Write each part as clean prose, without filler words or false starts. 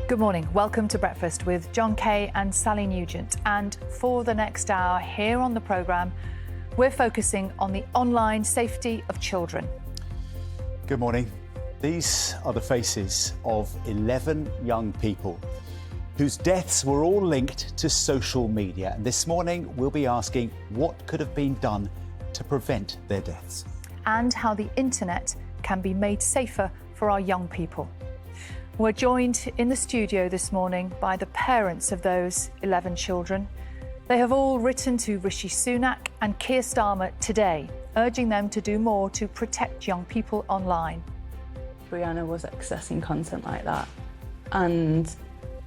Good morning. Welcome to Breakfast with John Kay and Sally Nugent. And for the next hour here on the programme, we're focusing on the online safety of children. Good morning. These are the faces of 11 young people whose deaths were all linked to social media. And this morning, we'll be asking what could have been done to prevent their deaths. And how the internet can be made safer for our young people. We're joined in the studio this morning by the parents of those 11 children. They have all written to Rishi Sunak and Keir Starmer today, urging them to do more to protect young people online. Brianna was accessing content like that, and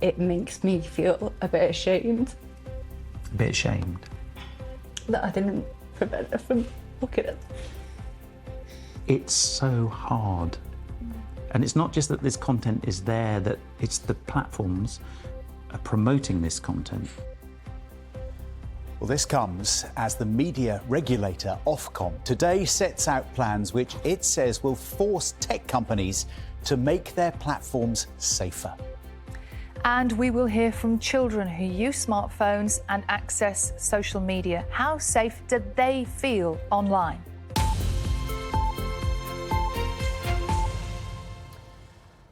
it makes me feel a bit ashamed. A bit ashamed? That I didn't prevent her from looking at it. It's so hard. And it's not just that this content is there, that it's the platforms are promoting this content. Well, this comes as the media regulator, Ofcom, today sets out plans which it says will force tech companies to make their platforms safer. And we will hear from children who use smartphones and access social media. How safe do they feel online?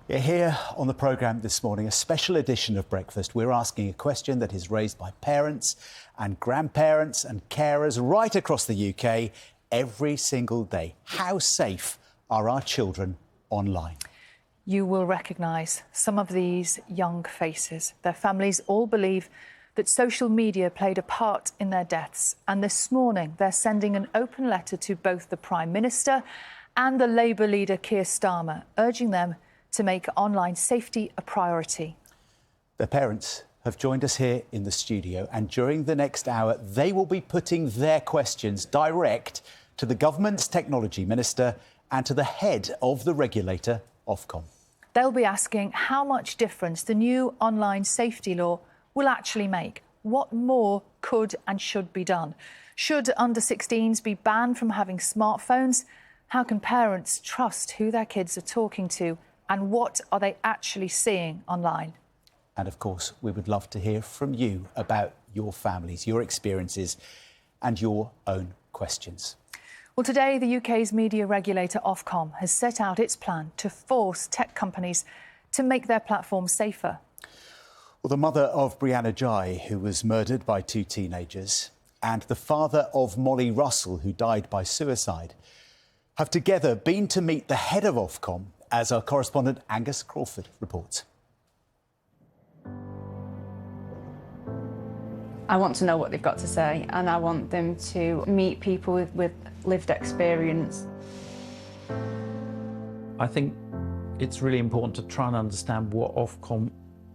Here on the programme this morning, a special edition of Breakfast. We're asking a question that is raised by parents and grandparents and carers right across the UK every single day. How safe are our children online? You will recognise some of these young faces. Their families all believe that social media played a part in their deaths. And this morning, they're sending an open letter to both the Prime Minister and the Labour leader Keir Starmer, urging them to make online safety a priority. Their parents have joined us here in the studio, and during the next hour, they will be putting their questions direct to the government's technology minister and to the head of the regulator, Ofcom. They'll be asking how much difference the new online safety law will actually make. What more could and should be done? Should under-16s be banned from having smartphones? How can parents trust who their kids are talking to? And what are they actually seeing online? And of course, we would love to hear from you about your families, your experiences and your own questions. Well, today, the UK's media regulator, Ofcom, has set out its plan to force tech companies to make their platforms safer. Well, the mother of Brianna Ghey, who was murdered by two teenagers, and the father of Molly Russell, who died by suicide, have together been to meet the head of Ofcom, as our correspondent Angus Crawford reports. I want to know what they've got to say, and I want them to meet people with lived experience. I think it's really important to try and understand what Ofcom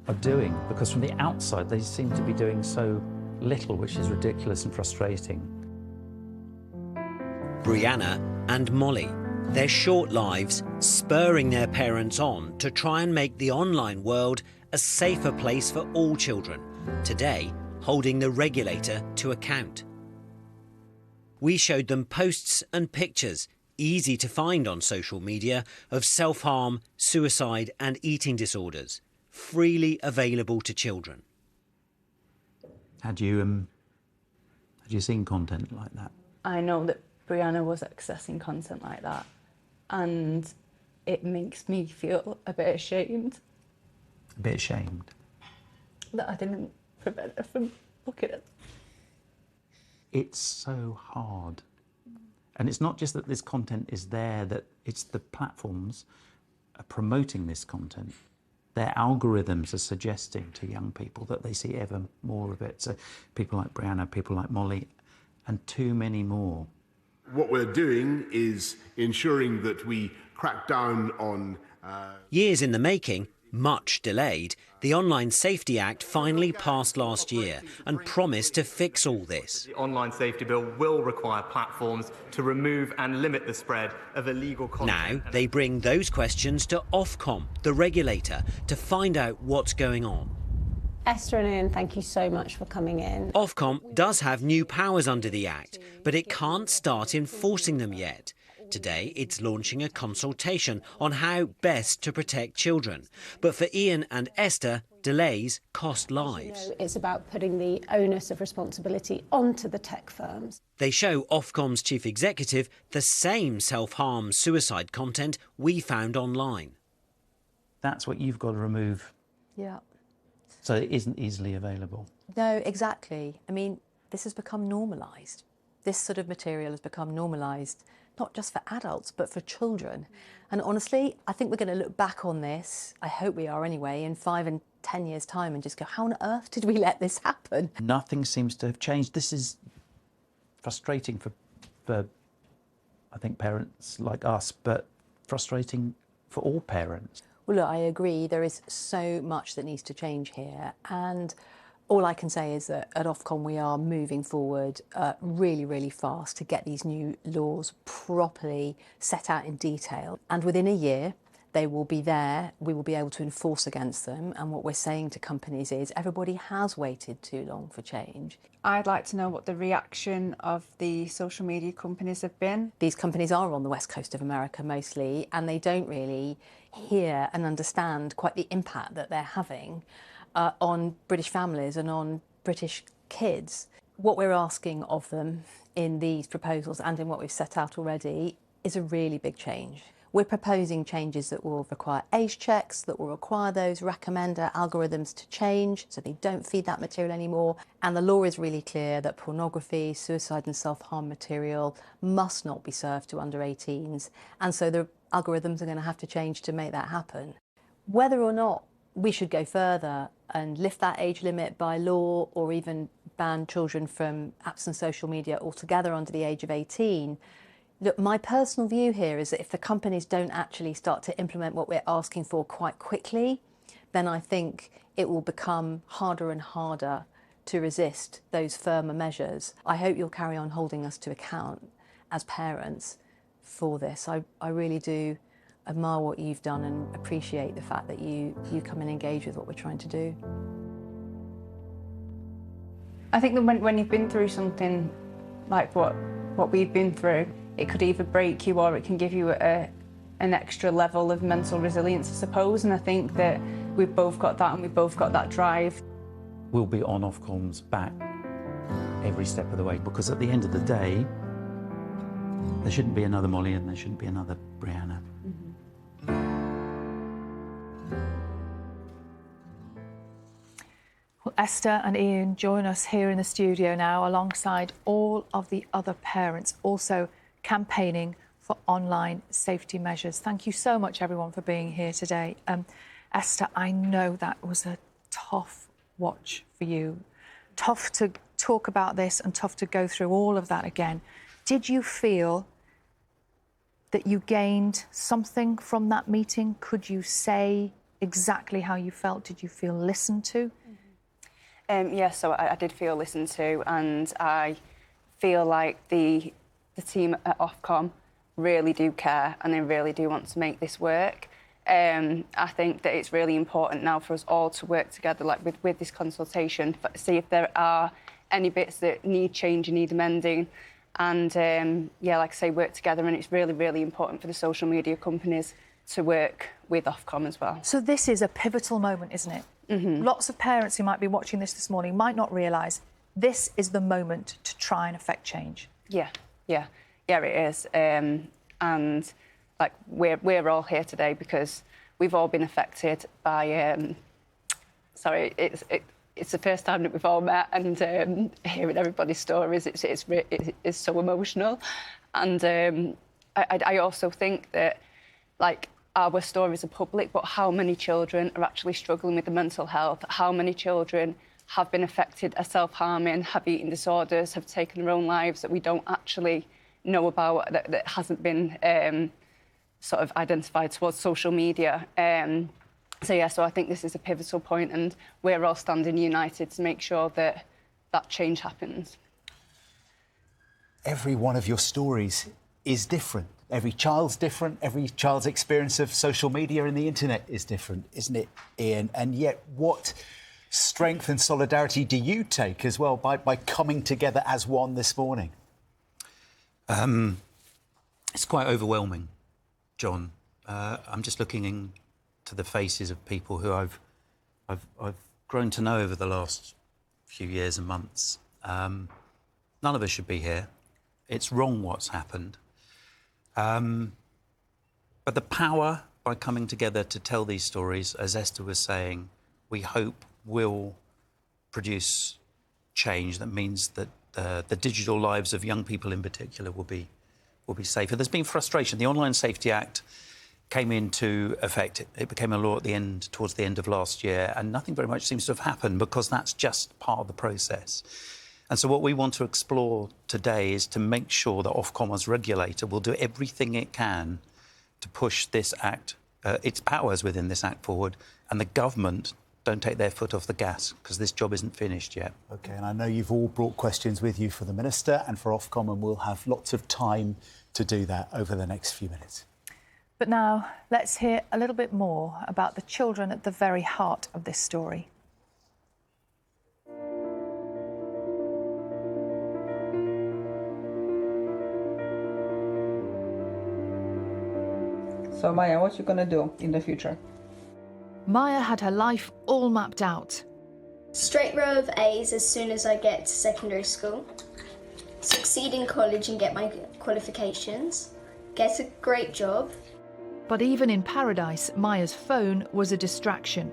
are doing, because from the outside they seem to be doing so little, which is ridiculous and frustrating. Brianna and Molly. Their short lives spurring their parents on to try and make the online world a safer place for all children, today holding the regulator to account. We showed them posts and pictures, easy to find on social media, of self-harm, suicide and eating disorders, freely available to children. Had you seen content like that? I know that Brianna was accessing content like that, and it makes me feel a bit ashamed. A bit ashamed? That I didn't prevent her from looking at it. It's so hard. And it's not just that this content is there, that it's the platforms are promoting this content. Their algorithms are suggesting to young people that they see ever more of it. So people like Brianna, people like Molly, and too many more. What we're doing is ensuring that we crack down on... Years in the making, much delayed, the Online Safety Act finally passed last year and promised to fix all this. The Online Safety Bill will require platforms to remove and limit the spread of illegal content. Now they bring those questions to Ofcom, the regulator, to find out what's going on. Esther and Ian, thank you so much for coming in. Ofcom does have new powers under the Act, but it can't start enforcing them yet. Today, it's launching a consultation on how best to protect children. But for Ian and Esther, delays cost lives. It's about putting the onus of responsibility onto the tech firms. They show Ofcom's chief executive the same self-harm, suicide content we found online. That's what you've got to remove, Yeah. so it isn't easily available. No, exactly. I mean, this has become normalised. This sort of material has become normalised, not just for adults, but for children. And honestly, I think we're going to look back on this, I hope we are anyway, in 5 and 10 years' time and just go, how on earth did we let this happen? Nothing seems to have changed. This is frustrating for I think, parents like us, but frustrating for all parents. Well, look, I agree. There is so much that needs to change here. And all I can say is that at Ofcom we are moving forward really, really fast to get these new laws properly set out in detail. And within a year, they will be there, we will be able to enforce against them. And what we're saying to companies is everybody has waited too long for change. I'd like to know what the reaction of the social media companies have been. These companies are on the west coast of America mostly, and they don't really hear and understand quite the impact that they're having on British families and on British kids. What we're asking of them in these proposals and in what we've set out already is a really big change. We're proposing changes that will require age checks, that will require those recommender algorithms to change so they don't feed that material anymore. And the law is really clear that pornography, suicide and self-harm material must not be served to under 18s. And so the algorithms are going to have to change to make that happen. Whether or not we should go further and lift that age limit by law or even ban children from apps and social media altogether under the age of 18, look, my personal view here is that if the companies don't actually start to implement what we're asking for quite quickly, then I think it will become harder and harder to resist those firmer measures. I hope you'll carry on holding us to account as parents for this. I really do admire what you've done and appreciate the fact that you come and engage with what we're trying to do. I think that when you've been through something like what we've been through, it could either break you or it can give you an extra level of mental resilience, I suppose. And I think that we've both got that and we've both got that drive. We'll be on Ofcom's back every step of the way, because at the end of the day, there shouldn't be another Molly and there shouldn't be another Brianna. Well, Esther and Ian join us here in the studio now alongside all of the other parents also campaigning for online safety measures. Thank you so much, everyone, for being here today. Esther, I know that was a tough watch for you. Tough to talk about this and tough to go through all of that again. Did you feel that you gained something from that meeting? Could you say exactly how you felt? Did you feel listened to? Yes, so I did feel listened to, and I feel like the team at Ofcom really do care and they really do want to make this work. I think that it's really important now for us all to work together, like with this consultation, see if there are any bits that need change and need amending. And yeah, like I say, work together. And it's really, really important for the social media companies to work with Ofcom as well. So this is a pivotal moment, isn't it? Mm-hmm. Lots of parents who might be watching this morning might not realise this is the moment to try and affect change. Yeah, it is. And like we're all here today because we've all been affected by. Sorry, it's the first time that we've all met, and hearing everybody's stories, it's so emotional. And I also think that, like, our stories are public, but how many children are actually struggling with the mental health? How many children have been affected, are self-harming, have eating disorders, have taken their own lives that we don't actually know about, that hasn't been sort of identified towards social media. So I think this is a pivotal point, and we're all standing united to make sure that that change happens. Every one of your stories is different. Every child's different. Every child's experience of social media and the internet is different, isn't it, Ian? And yet, what strength and solidarity do you take as well by coming together as one this morning? It's quite overwhelming, John. I'm just looking into the faces of people who I've grown to know over the last few years and months. None of us should be here. It's wrong what's happened. But the power by coming together to tell these stories, as Esther was saying, we hope will produce change that means that the digital lives of young people in particular will be safer. There's been frustration. The Online Safety Act came into effect. It became a law towards the end of last year, and nothing very much seems to have happened because that's just part of the process. And so what we want to explore today is to make sure that Ofcom as regulator will do everything it can to push this Act, its powers within this Act forward, and the government don't take their foot off the gas, because this job isn't finished yet. OK, and I know you've all brought questions with you for the Minister and for Ofcom, and we'll have lots of time to do that over the next few minutes. But now, let's hear a little bit more about the children at the very heart of this story. So, Maya, what you gonna do in the future? Maya had her life all mapped out. Straight row of A's as soon as I get to secondary school. Succeed in college and get my qualifications. Get a great job. But even in paradise, Maya's phone was a distraction.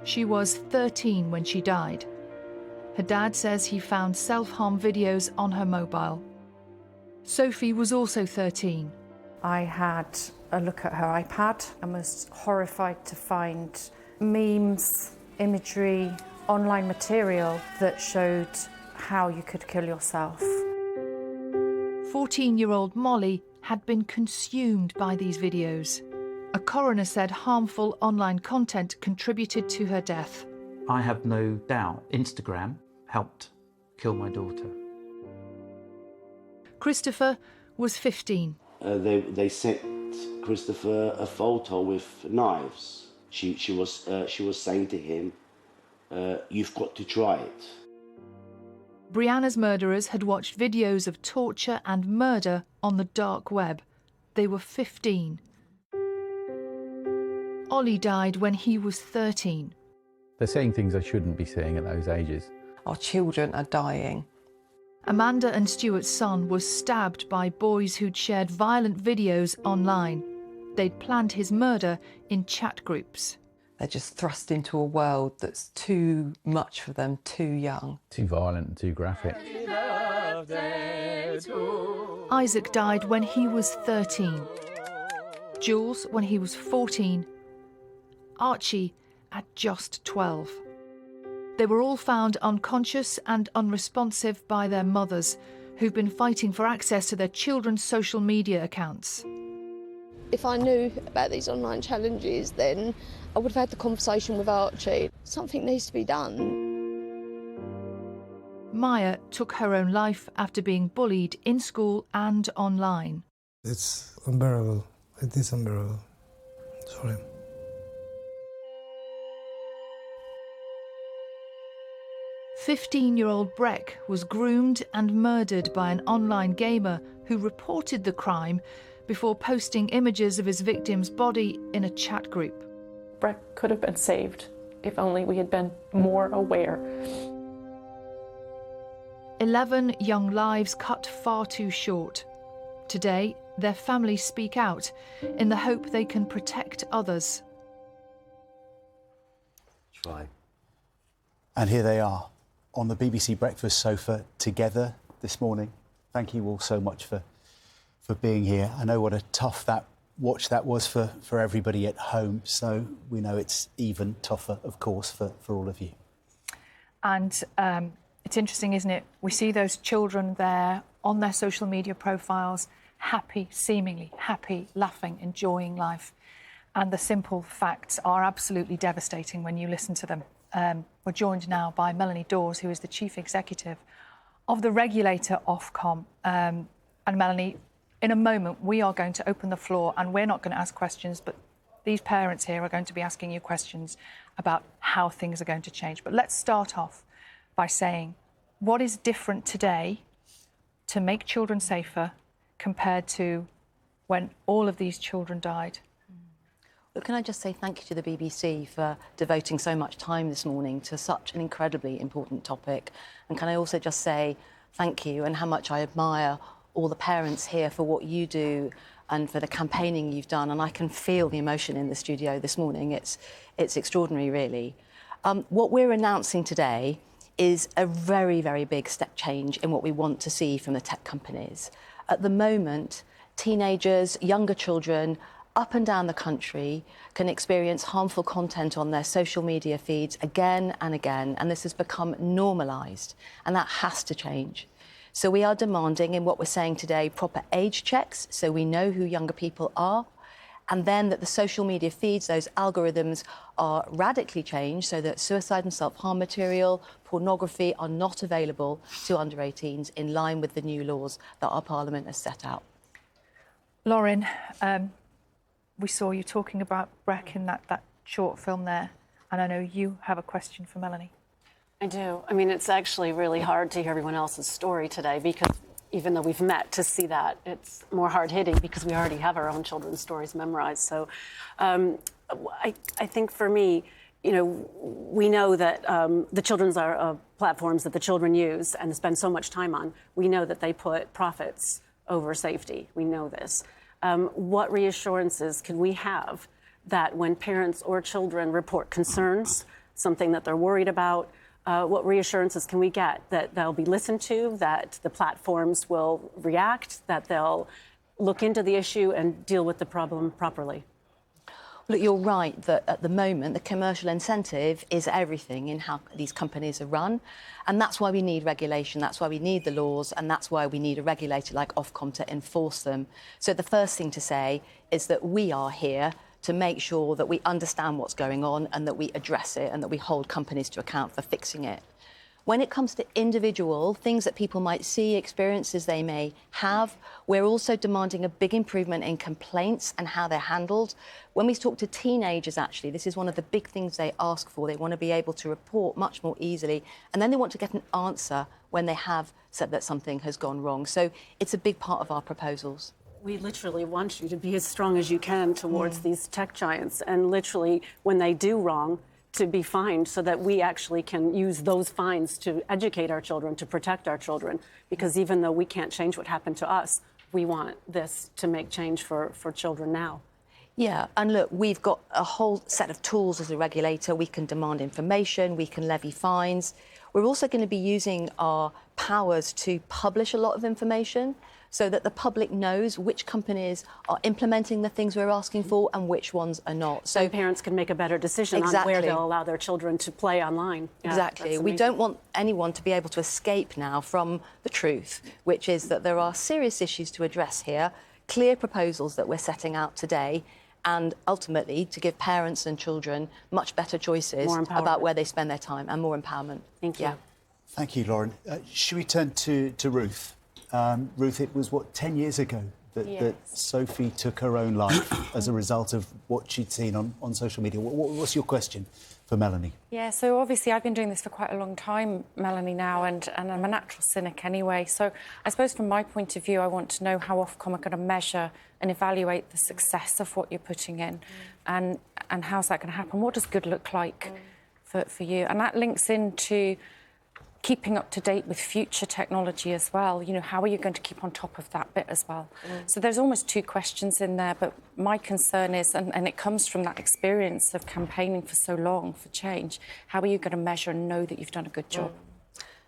She was 13 when she died. Her dad says he found self-harm videos on her mobile. Sophie was also 13. I had a look at her iPad and was horrified to find memes, imagery, online material that showed how you could kill yourself. 14-year-old Molly had been consumed by these videos. A coroner said harmful online content contributed to her death. I have no doubt Instagram helped kill my daughter. Christopher was 15. They sent Christopher a photo with knives. She was saying to him, "You've got to try it." Brianna's murderers had watched videos of torture and murder on the dark web. They were 15. Ollie died when he was 13. They're saying things I shouldn't be saying at those ages. Our children are dying. Amanda and Stuart's son was stabbed by boys who'd shared violent videos online. They'd planned his murder in chat groups. They're just thrust into a world that's too much for them, too young. Too violent and too graphic. Isaac died when he was 13. Jules when he was 14. Archie at just 12. They were all found unconscious and unresponsive by their mothers, who've been fighting for access to their children's social media accounts. If I knew about these online challenges, then I would have had the conversation with Archie. Something needs to be done. Maya took her own life after being bullied in school and online. It's unbearable. It is unbearable. Sorry. "15-year-old Breck was groomed and murdered by an online gamer who reported the crime before posting images of his victim's body in a chat group. Breck could have been saved if only we had been more aware. 11 young lives cut far too short. Today, their families speak out in the hope they can protect others. Try. And here they are on the BBC Breakfast sofa together this morning. Thank you all so much for being here. I know what a tough watch that was for everybody at home, so we know it's even tougher, of course, for all of you. And it's interesting, isn't it? We see those children there on their social media profiles, happy, seemingly happy, laughing, enjoying life. And the simple facts are absolutely devastating when you listen to them. We're joined now by Melanie Dawes, who is the Chief Executive of the regulator Ofcom. And Melanie, in a moment, we are going to open the floor and we're not going to ask questions, but these parents here are going to be asking you questions about how things are going to change. But let's start off by saying, what is different today to make children safer compared to when all of these children died. Look, can I just say thank you to the BBC for devoting so much time this morning to such an incredibly important topic. And can I also just say thank you and how much I admire all the parents here for what you do and for the campaigning you've done. And I can feel the emotion in the studio this morning. It's extraordinary, really. What we're announcing today is a very, very big step change in what we want to see from the tech companies. At the moment, teenagers, younger children, up and down the country can experience harmful content on their social media feeds again and again, and this has become normalised, and that has to change. So we are demanding, in what we're saying today, proper age checks, so we know who younger people are, and then that the social media feeds, those algorithms, are radically changed so that suicide and self-harm material, pornography are not available to under 18s in line with the new laws that our Parliament has set out. Lauren, we saw you talking about Breck in that short film there, and I know you have a question for Melanie. I do. I mean, it's actually really hard to hear everyone else's story today because even though we've met to see that, it's more hard-hitting because we already have our own children's stories memorized. So I think for me, you know, we know that the children's platforms that the children use and spend so much time on, we know that they put profits over safety. We know this. What reassurances can we have that when parents or children report concerns, something that they're worried about, what reassurances can we get that they'll be listened to, that the platforms will react, that they'll look into the issue and deal with the problem properly? Look, you're right that at the moment the commercial incentive is everything in how these companies are run, and that's why we need regulation, that's why we need the laws, and that's why we need a regulator like Ofcom to enforce them. So the first thing to say is that we are here to make sure that we understand what's going on and that we address it and that we hold companies to account for fixing it. When it comes to individual things that people might see, experiences they may have, we're also demanding a big improvement in complaints and how they're handled. When we talk to teenagers, actually, this is one of the big things they ask for. They want to be able to report much more easily, and then they want to get an answer when they have said that something has gone wrong. So it's a big part of our proposals. We literally want you to be as strong as you can towards these tech giants, and literally, when they do wrong, to be fined so that we actually can use those fines to educate our children, to protect our children. Because even though we can't change what happened to us, we want this to make change for children now. Yeah, and look, we've got a whole set of tools as a regulator. We can demand information, we can levy fines. We're also going to be using our powers to publish a lot of information so that the public knows which companies are implementing the things we're asking for and which ones are not. So parents can make a better decision on where they'll allow their children to play online. Yeah, exactly. We don't want anyone to be able to escape now from the truth, which is that there are serious issues to address here, clear proposals that we're setting out today, and ultimately to give parents and children much better choices about where they spend their time and more empowerment. Thank you. Yeah. Thank you, Lauren. Should we turn to Ruth? Ruth, it was, 10 years ago that Sophie took her own life as a result of what she'd seen on social media. What's your question for Melanie? Yeah, so obviously I've been doing this for quite a long time, Melanie, now, and I'm a natural cynic anyway. So I suppose from my point of view, I want to know how Ofcom are going to measure and evaluate the success of what you're putting in, and how's that going to happen? What does good look like for you? And that links into keeping up to date with future technology as well. You know, how are you going to keep on top of that bit as well? So there's almost two questions in there, but my concern is, and it comes from that experience of campaigning for so long for change, how are you going to measure and know that you've done a good job?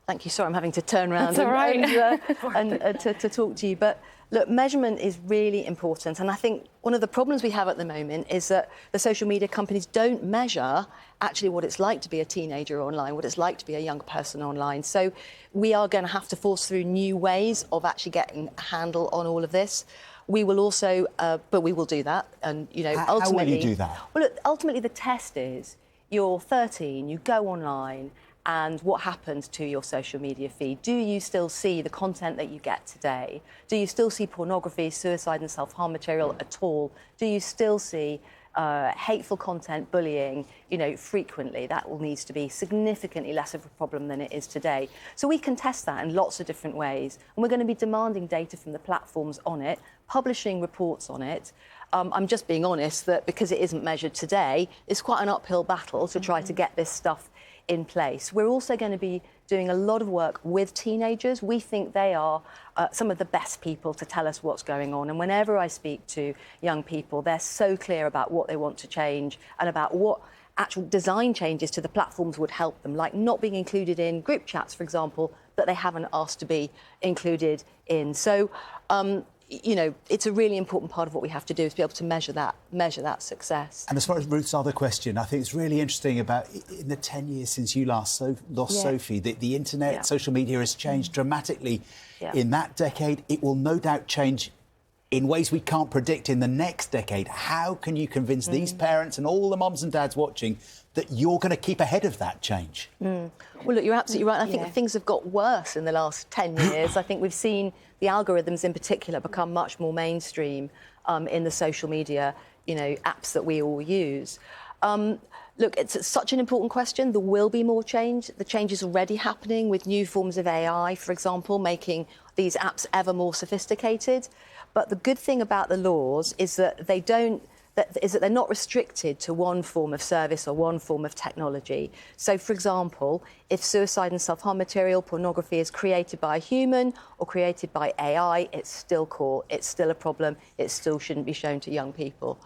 Thank you. Sorry, I'm having to turn around to talk to you. But look, measurement is really important. And I think one of the problems we have at the moment is that the social media companies don't measure actually what it's like to be a teenager online, what it's like to be a young person online. So we are going to have to force through new ways of actually getting a handle on all of this. We will also, but we will do that. And, you know, ultimately... How will you do that? Well, look, ultimately the test is you're 13, you go online, and what happens to your social media feed? Do you still see the content that you get today? Do you still see pornography, suicide and self-harm material at all? Do you still see hateful content, bullying, frequently. That all needs to be significantly less of a problem than it is today. So we can test that in lots of different ways. And we're going to be demanding data from the platforms on it, publishing reports on it. I'm just being honest that because it isn't measured today, it's quite an uphill battle to try to get this stuff in place. We're also going to be doing a lot of work with teenagers. We think they are some of the best people to tell us what's going on. And whenever I speak to young people, they're so clear about what they want to change and about what actual design changes to the platforms would help them, like not being included in group chats, for example, that they haven't asked to be included in. So, it's a really important part of what we have to do is be able to measure that success. And as far as Ruth's other question, I think it's really interesting about in the 10 years since you last lost Sophie, the internet, social media has changed dramatically in that decade. It will no doubt change in ways we can't predict in the next decade. How can you convince these parents and all the mums and dads watching that you're going to keep ahead of that change? Well, look, you're absolutely right. I think that things have got worse in the last 10 years. I think we've seen the algorithms in particular become much more mainstream in the social media, apps that we all use. Look, it's such an important question. There will be more change. The change is already happening with new forms of AI, for example, making these apps ever more sophisticated. But the good thing about the laws is that they're not restricted to one form of service or one form of technology. So, for example, if suicide and self-harm material, pornography is created by a human or created by AI, it's still caught, it's still a problem, it still shouldn't be shown to young people.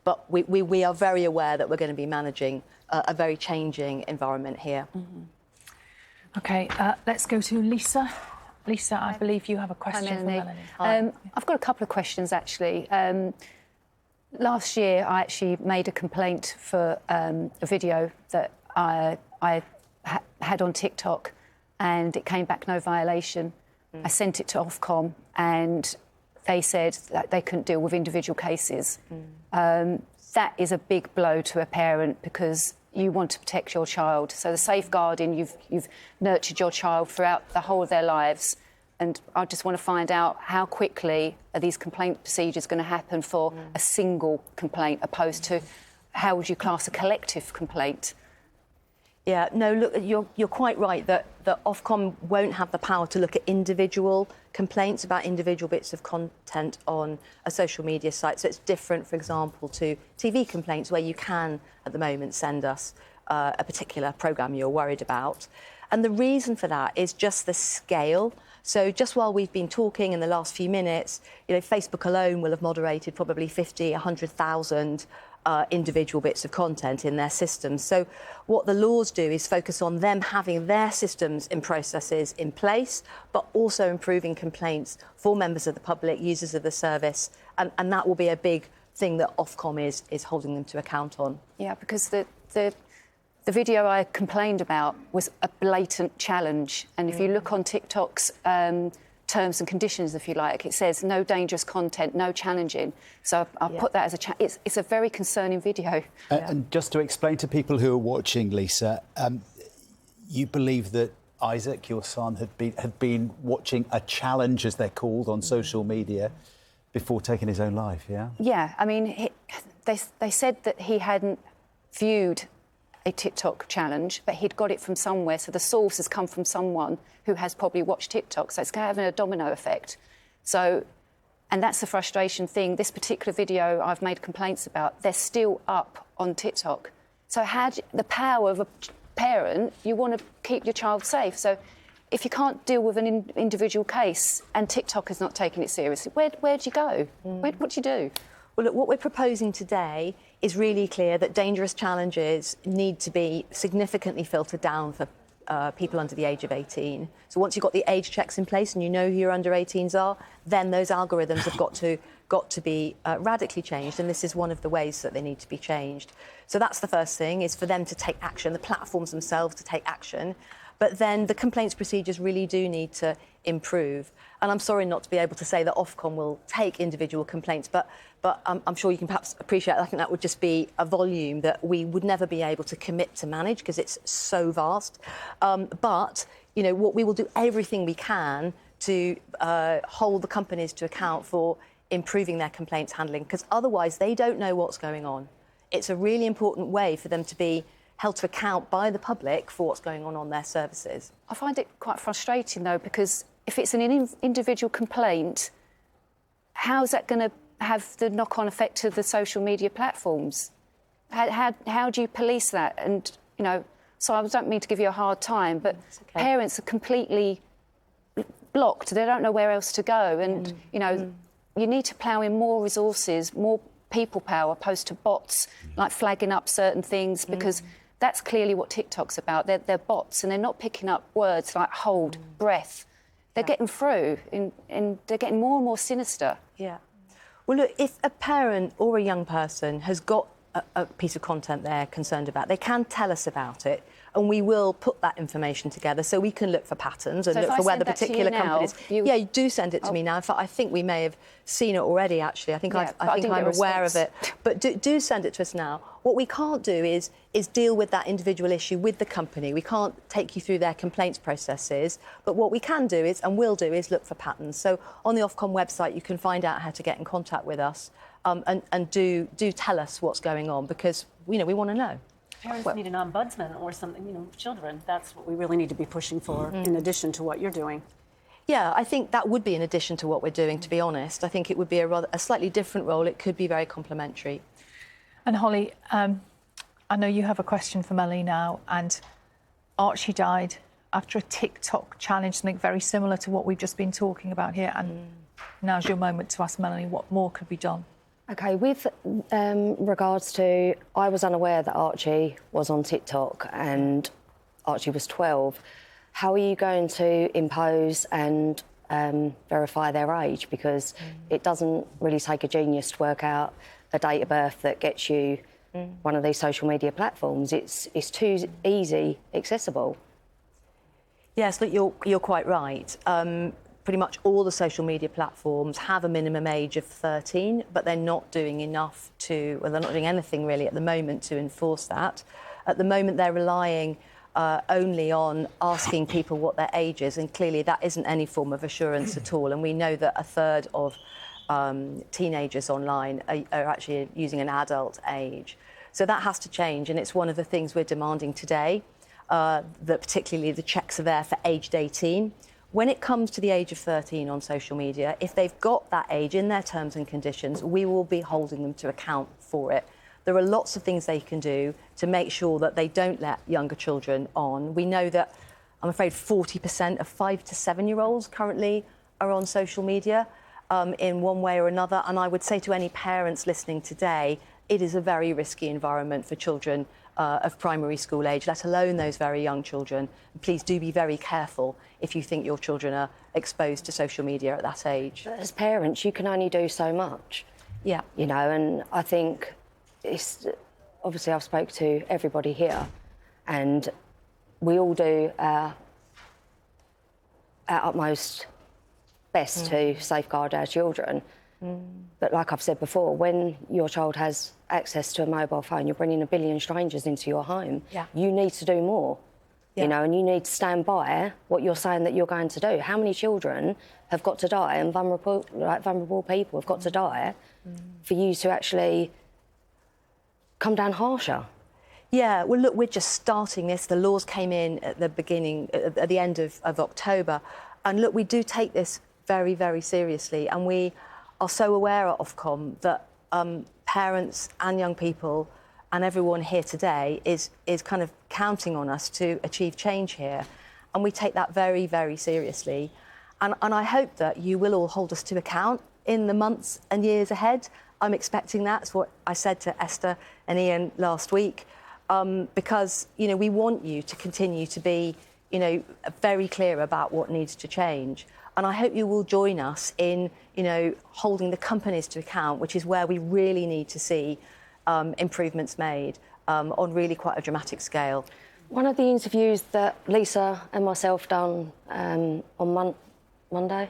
But we are very aware that we're going to be managing a very changing environment here. OK, let's go to Lisa. Lisa, I believe you have a question for Melanie. I've got a couple of questions, actually. Last year, I actually made a complaint for a video that I had on TikTok, and it came back no violation. I sent it to Ofcom, and they said that they couldn't deal with individual cases. That is a big blow to a parent because you want to protect your child. So the safeguarding, you've nurtured your child throughout the whole of their lives. And I just want to find out how quickly are these complaint procedures going to happen for a single complaint opposed to how would you class a collective complaint? Yeah, no, look, you're quite right that Ofcom won't have the power to look at individual complaints about individual bits of content on a social media site. So it's different, for example, to TV complaints where you can, at the moment, send us a particular programme you're worried about. And the reason for that is just the scale. So just while we've been talking in the last few minutes, Facebook alone will have moderated probably 50, 100,000 individual bits of content in their systems. So what the laws do is focus on them having their systems and processes in place, but also improving complaints for members of the public, users of the service, and that will be a big thing that Ofcom is holding them to account on. Yeah, because the video I complained about was a blatant challenge, and if you look on TikTok's terms and conditions, if you like, it says no dangerous content, no challenging. So I'll put that as it's a very concerning video. And just to explain to people who are watching, Lisa, you believe that Isaac, your son, had been watching a challenge, as they're called, on social media before taking his own life, yeah? Yeah, I mean, they said that he hadn't viewed a TikTok challenge, but he'd got it from somewhere. So the source has come from someone who has probably watched TikTok. So it's having a domino effect. So, and that's the frustration thing. This particular video I've made complaints about, they're still up on TikTok. So had the power of a parent, you want to keep your child safe. So if you can't deal with an individual case and TikTok is not taking it seriously, where do you go? What do you do? Well, look, what we're proposing today is really clear that dangerous challenges need to be significantly filtered down for people under the age of 18. So once you've got the age checks in place and you know who your under 18s are, then those algorithms have got to be radically changed, and this is one of the ways that they need to be changed. So that's the first thing, is for them to take action, the platforms themselves to take action. But then the complaints procedures really do need to improve. And I'm sorry not to be able to say that Ofcom will take individual complaints, but I'm sure you can perhaps appreciate, I think that would just be a volume that we would never be able to commit to manage because it's so vast. But, what we will do everything we can to hold the companies to account for improving their complaints handling, because otherwise they don't know what's going on. It's a really important way for them to be held to account by the public for what's going on their services. I find it quite frustrating, though, because if it's an individual complaint, how's that going to have the knock-on effect to the social media platforms? How do you police that? And, you know, so I don't mean to give you a hard time, but parents are completely blocked. They don't know where else to go. And, you know, you need to plough in more resources, more people power, opposed to bots, like flagging up certain things, because that's clearly what TikTok's about. They're bots, and they're not picking up words like hold, breath. They're getting through, and they're getting more and more sinister. Yeah. Well, look, if a parent or a young person has got a piece of content they're concerned about, they can tell us about it, and we will put that information together so we can look for patterns and look for whether particular companies. Yeah, you do send it to me now. In fact, I think we may have seen it already. Actually, I think I'm aware of it. But do send it to us now. What we can't do is deal with that individual issue with the company. We can't take you through their complaints processes. But what we can do is, and will do, is look for patterns. So on the Ofcom website, you can find out how to get in contact with us, and do tell us what's going on, because we want to know. Parents need an ombudsman or something, you know, children. That's what we really need to be pushing for, in addition to what you're doing. Yeah, I think that would be in addition to what we're doing, to be honest. I think it would be a slightly different role. It could be very complementary. And Holly, I know you have a question for Melanie now, and Archie died after a TikTok challenge, something very similar to what we've just been talking about here. And now's your moment to ask Melanie what more could be done. OK, with regards to, I was unaware that Archie was on TikTok and Archie was 12. How are you going to impose and verify their age? Because it doesn't really take a genius to work out a date of birth that gets you one of these social media platforms. It's too easy accessible. Yes, look, you're quite right. Pretty much all the social media platforms have a minimum age of 13, but they're not doing enough they're not doing anything really at the moment to enforce that. At the moment, they're relying only on asking people what their age is, and clearly that isn't any form of assurance at all. And we know that a third of teenagers online are actually using an adult age. So that has to change, and it's one of the things we're demanding today, that particularly the checks are there for aged 18. When it comes to the age of 13 on social media, if they've got that age in their terms and conditions, we will be holding them to account for it. There are lots of things they can do to make sure that they don't let younger children on. We know that, I'm afraid, 40% of 5 to 7-year-olds currently are on social media in one way or another. And I would say to any parents listening today, it is a very risky environment for children of primary school age, let alone those very young children. Please do be very careful if you think your children are exposed to social media at that age. But as parents, you can only do so much. Yeah. You know, and I think it's... Obviously, I've spoke to everybody here, and we all do our utmost best to safeguard our children. But like I've said before, when your child has access to a mobile phone, you're bringing 1 billion strangers into your home. Yeah. You need to do more, you know, and you need to stand by what you're saying that you're going to do. How many children have got to die, and vulnerable people have got to die for you to actually come down harsher? Yeah, well, look, we're just starting this. The laws came in at the end of October. And look, we do take this very, very seriously. And we are so aware at Ofcom that parents and young people and everyone here today is kind of counting on us to achieve change here. And we take that very, very seriously. And I hope that you will all hold us to account in the months and years ahead. I'm expecting that. That's what I said to Esther and Ian last week. Because, you know, we want you to continue to be, you know, very clear about what needs to change. And I hope you will join us in, you know, holding the companies to account, which is where we really need to see improvements made on really quite a dramatic scale. One of the interviews that Lisa and myself done on Monday,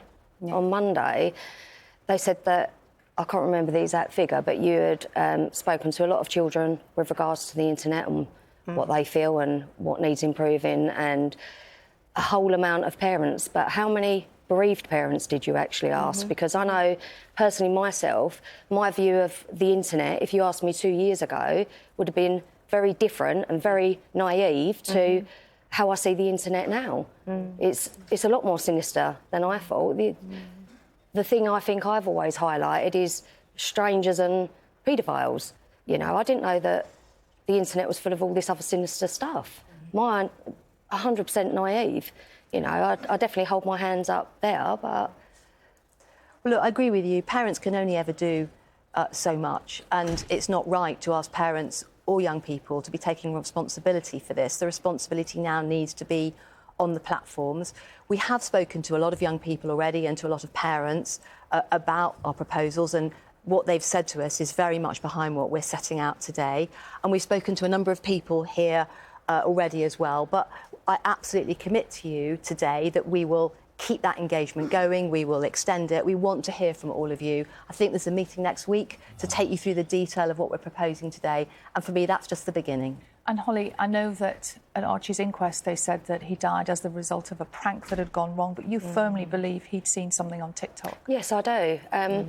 they said that, I can't remember the exact figure, but you had spoken to a lot of children with regards to the internet and what they feel and what needs improving, and a whole amount of parents. But how many bereaved parents did you actually ask? Because I know personally myself, my view of the internet, if you asked me 2 years ago, would have been very different and very naive to how I see the internet now. It's a lot more sinister than I thought. The thing I think I've always highlighted is strangers and paedophiles. You know, I didn't know that the internet was full of all this other sinister stuff. Mine, 100% naive. You know, I definitely hold my hands up there, but... Well, look, I agree with you. Parents can only ever do so much, and it's not right to ask parents or young people to be taking responsibility for this. The responsibility now needs to be on the platforms. We have spoken to a lot of young people already and to a lot of parents about our proposals, and what they've said to us is very much behind what we're setting out today. And we've spoken to a number of people here already as well. But I absolutely commit to you today that we will keep that engagement going, we will extend it. We want to hear from all of you. I think there's a meeting next week to take you through the detail of what we're proposing today. And for me, that's just the beginning. And Holly, I know that at Archie's inquest they said that he died as the result of a prank that had gone wrong, but you firmly believe he'd seen something on TikTok. Yes, I do.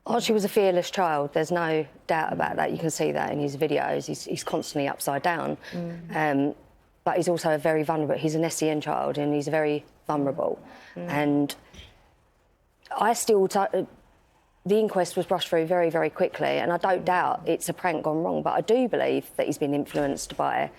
Archie was a fearless child. There's no doubt about that. You can see that in his videos. He's constantly upside down. But he's also a very vulnerable... He's an SEN child and he's very vulnerable. And I still... the inquest was brushed through very, very quickly, and I don't doubt it's a prank gone wrong, but I do believe that he's been influenced by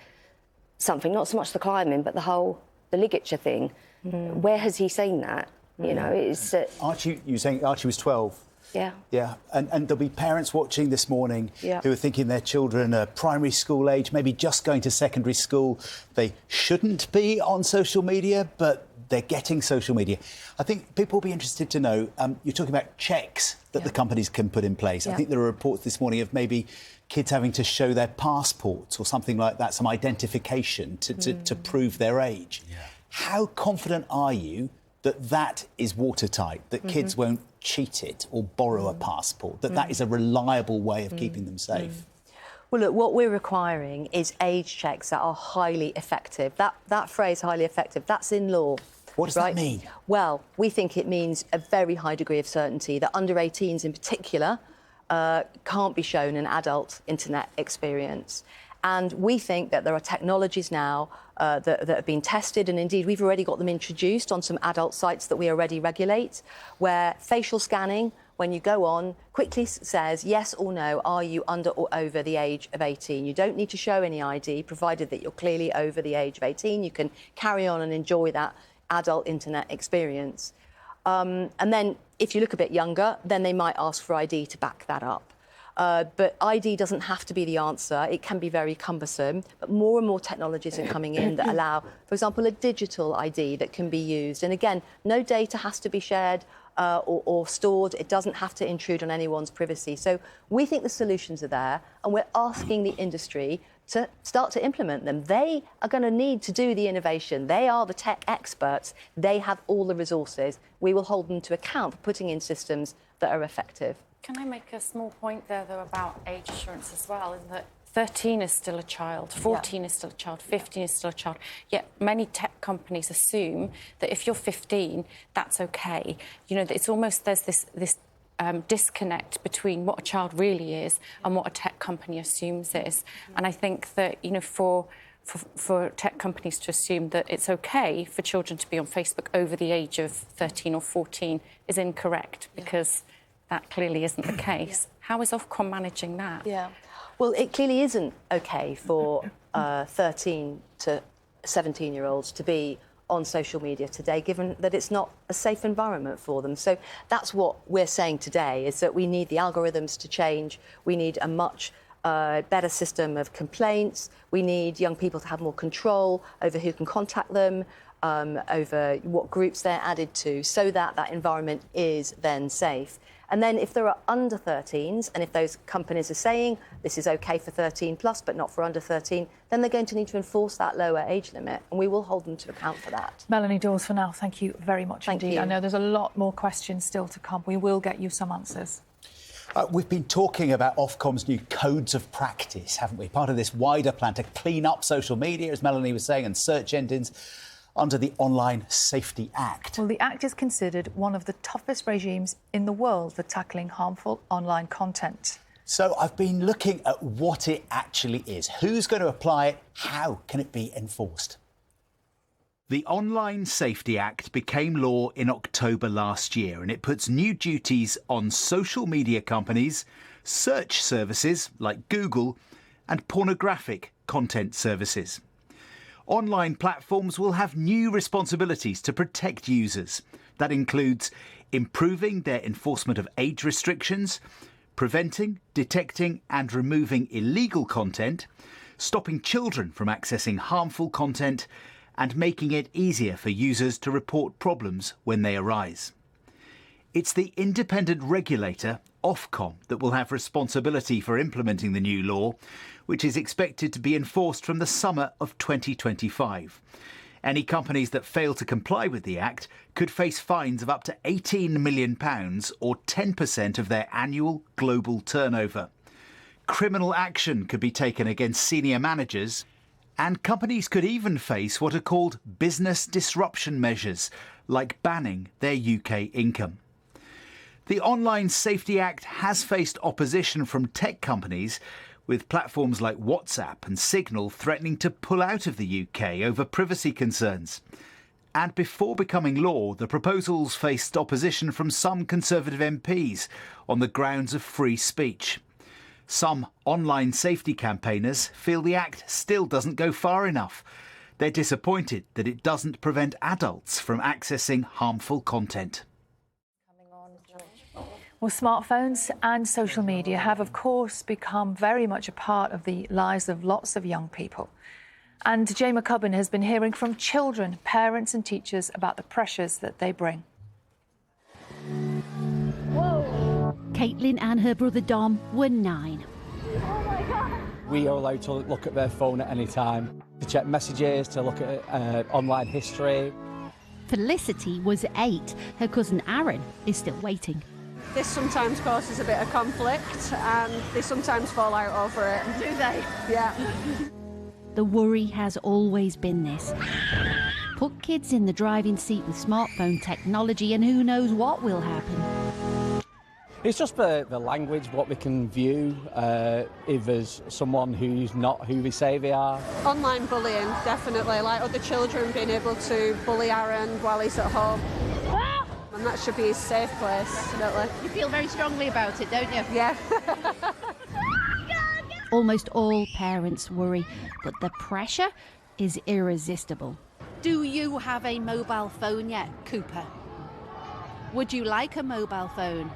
something, not so much the climbing, but the ligature thing. Where has he seen that? You know, it's... Archie, you were saying Archie was 12? Yeah. Yeah, and there'll be parents watching this morning who are thinking their children are primary school age, maybe just going to secondary school. They shouldn't be on social media, but they're getting social media. I think people will be interested to know, you're talking about checks that the companies can put in place. I think there are reports this morning of maybe kids having to show their passports or something like that, some identification to prove their age. How confident are you that that is watertight, that kids won't cheat it or borrow a passport, that is a reliable way of keeping them safe? Well, look, what we're requiring is age checks that are highly effective. That phrase, highly effective, that's in law. What does that mean? Well, we think it means a very high degree of certainty that under 18s in particular can't be shown an adult internet experience. And we think that there are technologies now that have been tested, and indeed we've already got them introduced on some adult sites that we already regulate, where facial scanning, when you go on, quickly says yes or no, are you under or over the age of 18? You don't need to show any ID, provided that you're clearly over the age of 18. You can carry on and enjoy that adult internet experience. And then if you look a bit younger, then they might ask for ID to back that up. But ID doesn't have to be the answer. It can be very cumbersome. But more and more technologies are coming in that allow, for example, a digital ID that can be used. And again, no data has to be shared or stored. It doesn't have to intrude on anyone's privacy. So we think the solutions are there, and we're asking the industry to start to implement them. They are going to need to do the innovation. They are the tech experts. They have all the resources. We will hold them to account for putting in systems that are effective. Can I make a small point there, though, about age assurance as well, in that 13 is still a child, 14 is still a child, 15 is still a child. Yet many tech companies assume that if you're 15, that's OK. You know, it's almost there's this disconnect between what a child really is and what a tech company assumes is. And I think that, you know, for tech companies to assume that it's OK for children to be on Facebook over the age of 13 or 14 is incorrect, because that clearly isn't the case. How is Ofcom managing that? Well, it clearly isn't OK for 13 to 17-year-olds to be on social media today, given that it's not a safe environment for them. So that's what we're saying today, is that we need the algorithms to change. We need a much better system of complaints. We need young people to have more control over who can contact them, over what groups they're added to, so that that environment is then safe. And then if there are under 13s, and if those companies are saying this is OK for 13 plus, but not for under 13, then they're going to need to enforce that lower age limit, and we will hold them to account for that. Melanie Dawes, for now, thank you very much indeed. You. I know there's a lot more questions still to come. We will get you some answers. We've been talking about Ofcom's new codes of practice, haven't we? Part of this wider plan to clean up social media, as Melanie was saying, and search engines. under the Online Safety Act. Well, the Act is considered one of the toughest regimes in the world for tackling harmful online content. So I've been looking at what it actually is. Who's going to apply it? How can it be enforced? The Online Safety Act became law in October last year, and it puts new duties on social media companies, search services like Google, and pornographic content services. Online platforms will have new responsibilities to protect users. That includes improving their enforcement of age restrictions, preventing, detecting and removing illegal content, stopping children from accessing harmful content, and making it easier for users to report problems when they arise. It's the independent regulator, Ofcom, that will have responsibility for implementing the new law, which is expected to be enforced from the summer of 2025. Any companies that fail to comply with the Act could face fines of up to £18 million or 10% of their annual global turnover. Criminal action could be taken against senior managers, and companies could even face what are called business disruption measures, like banning their UK income. The Online Safety Act has faced opposition from tech companies, with platforms like WhatsApp and Signal threatening to pull out of the UK over privacy concerns. And before becoming law, the proposals faced opposition from some Conservative MPs on the grounds of free speech. Some online safety campaigners feel the Act still doesn't go far enough. They're disappointed that it doesn't prevent adults from accessing harmful content. Well, smartphones and social media have, of course, become very much a part of the lives of lots of young people. And Jay McCubbin has been hearing from children, parents and teachers about the pressures that they bring. Whoa. Caitlin and her brother Dom were 9. Oh my God. We are allowed to look at their phone at any time, to check messages, to look at online history. Felicity was 8. Her cousin Aaron is still waiting. This sometimes causes a bit of conflict and they sometimes fall out over it. Do they? Yeah. The worry has always been this. Put kids in the driving seat with smartphone technology and who knows what will happen. It's just the language, what we can view, if there's someone who's not who they say they are. Online bullying, definitely, like other children being able to bully Aaron while he's at home. And that should be his safe place, definitely. You feel very strongly about it, don't you? Yeah. Almost all parents worry, but the pressure is irresistible. Do you have a mobile phone yet, Cooper? Would you like a mobile phone?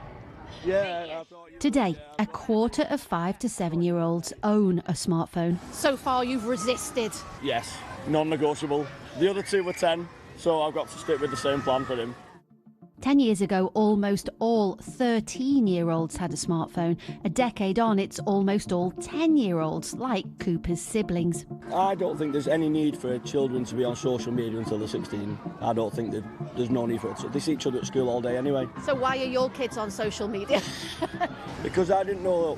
Yeah. Today, a quarter of 5 to 7-year-olds own a smartphone. So far, you've resisted. Yes, non-negotiable. The other 2 were 10, so I've got to stick with the same plan for him. 10 years ago, almost all 13-year-olds had a smartphone. A decade on, it's almost all 10-year-olds, like Cooper's siblings. I don't think there's any need for children to be on social media until they're 16. I don't think that there's no need for it. They see each other at school all day anyway. So why are your kids on social media? Because I didn't know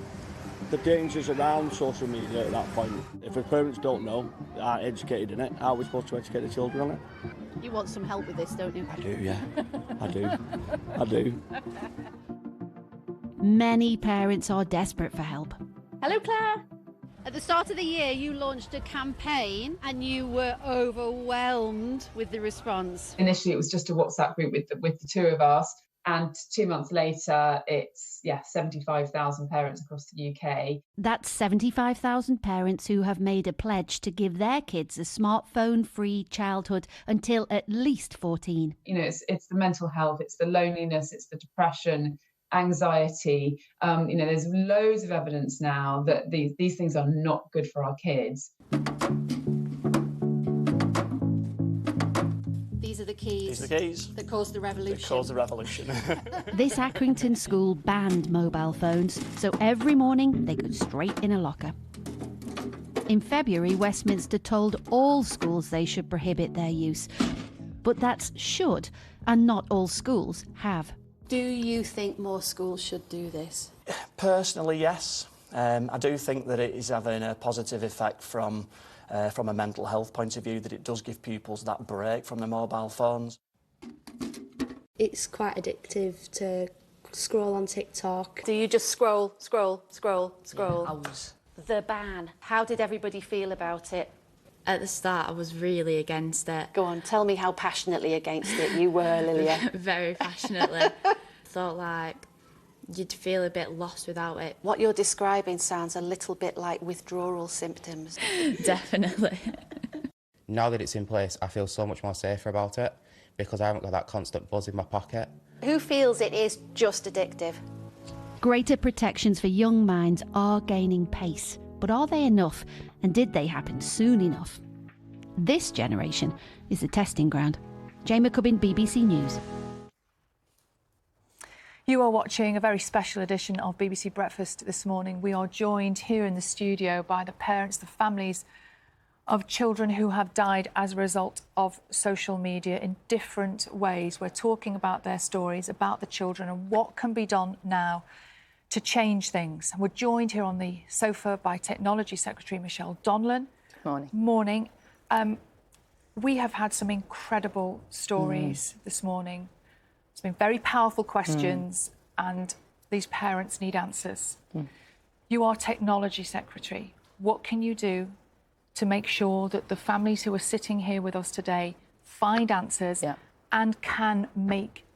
the dangers around social media at that point. If the parents don't know, aren't educated in it, how are we supposed to educate the children on it? You want some help with this, don't you? I do, yeah. I do. Many parents are desperate for help. Hello, Claire. At the start of the year, you launched a campaign and you were overwhelmed with the response. Initially, it was just a WhatsApp group with the 2 of us. And 2 months later, it's 75,000 parents across the UK. That's 75,000 parents who have made a pledge to give their kids a smartphone-free childhood until at least 14. You know, it's the mental health, it's the loneliness, it's the depression, anxiety. There's loads of evidence now that these things are not good for our kids. These are the keys. These are the keys. That caused the revolution. That caused the revolution. This Accrington school banned mobile phones, so every morning they go straight in a locker. In February, Westminster told all schools they should prohibit their use. But that's should, and not all schools have. Do you think more schools should do this? Personally, yes. I do think that it is having a positive effect from from a mental health point of view, that it does give pupils that break from the mobile phones. It's quite addictive to scroll on TikTok. Do you just scroll? Hours. The ban. How did everybody feel about it? At the start, I was really against it. Go on, tell me how passionately against it you were, Lilia. Very passionately. Thought like you'd feel a bit lost without it. What you're describing sounds a little bit like withdrawal symptoms. Definitely. Now that it's in place, I feel so much more safer about it because I haven't got that constant buzz in my pocket. Who feels it is just addictive? Greater protections for young minds are gaining pace, but are they enough, and did they happen soon enough? This generation is the testing ground. Jane McCubbin, BBC News. You are watching a very special edition of BBC Breakfast this morning. We are joined here in the studio by the parents, the families of children who have died as a result of social media in different ways. We're talking about their stories, about the children, and what can be done now to change things. We're joined here on the sofa by Technology Secretary Michelle Donlan. Morning. Morning. We have had some incredible stories this morning. It's been very powerful questions, and these parents need answers. You are Technology Secretary. What can you do to make sure that the families who are sitting here with us today find answers and can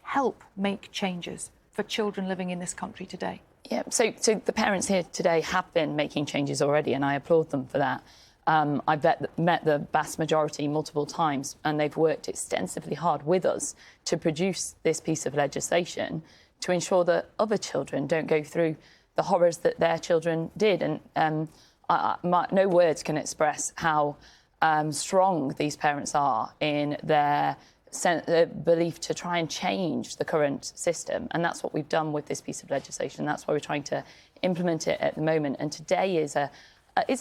help make changes for children living in this country today? Yeah, so the parents here today have been making changes already, and I applaud them for that. I've met the vast majority multiple times, and they've worked extensively hard with us to produce this piece of legislation to ensure that other children don't go through the horrors that their children did. And no words can express how strong these parents are in their belief to try and change the current system. And that's what we've done with this piece of legislation. That's why we're trying to implement it at the moment. And today is a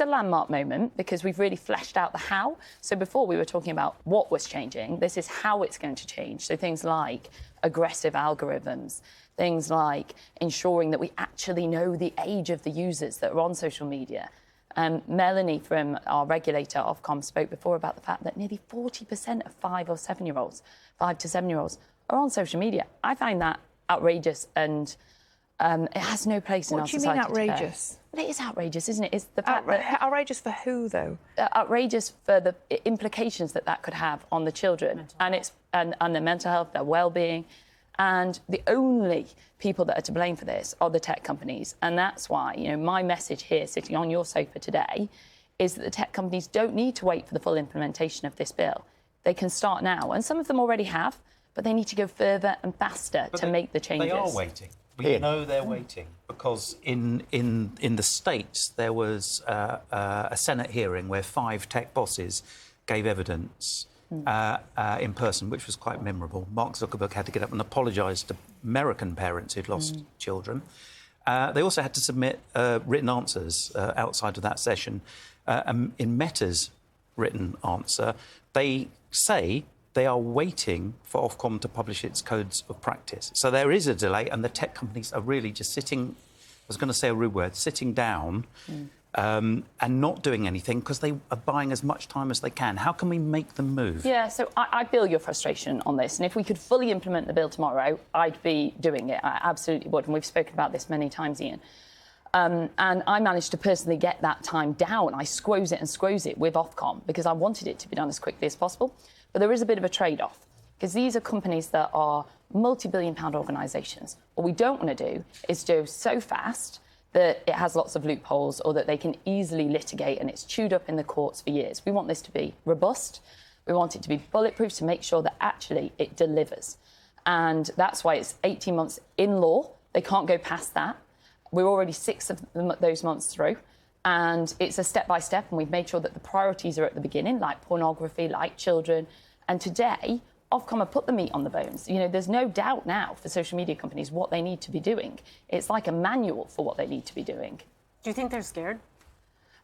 landmark moment because we've really fleshed out the how. So before we were talking about what was changing, this is how it's going to change. So things like aggressive algorithms, things like ensuring that we actually know the age of the users that are on social media. Melanie from our regulator, Ofcom, spoke before about the fact that nearly 40% of 5 to 7-year-olds are on social media. I find that outrageous, and it has no place in our society. What do you mean outrageous? Well, it is outrageous, isn't it? It's the fact that outrageous for who, though? Outrageous for the implications that could have on the children and their mental health, their well-being. And the only people that are to blame for this are the tech companies. And that's why, my message here, sitting on your sofa today, is that the tech companies don't need to wait for the full implementation of this bill. They can start now. And some of them already have, but they need to go further and faster make the changes. They are waiting. We know they're waiting because in the States there was a Senate hearing where 5 tech bosses gave evidence in person, which was quite memorable. Mark Zuckerberg had to get up and apologise to American parents who'd lost children. They also had to submit written answers outside of that session. In Meta's written answer, they say they are waiting for Ofcom to publish its codes of practice. So there is a delay, and the tech companies are really just sitting, I was going to say a rude word, sitting down and not doing anything because they are buying as much time as they can. How can we make them move? Yeah, so I feel your frustration on this. And if we could fully implement the bill tomorrow, I'd be doing it. I absolutely would. And we've spoken about this many times, Ian. And I managed to personally get that time down. I squoze it with Ofcom because I wanted it to be done as quickly as possible. But there is a bit of a trade-off because these are companies that are multi-billion-pound organisations. What we don't want to do is do so fast that it has lots of loopholes or that they can easily litigate and it's chewed up in the courts for years. We want this to be robust. We want it to be bulletproof to make sure that actually it delivers. And that's why it's 18 months in law. They can't go past that. We're already 6 of those months through. And it's a step-by-step, and we've made sure that the priorities are at the beginning, like pornography, like children. And today, Ofcom have put the meat on the bones. There's no doubt now for social media companies what they need to be doing. It's like a manual for what they need to be doing. Do you think they're scared?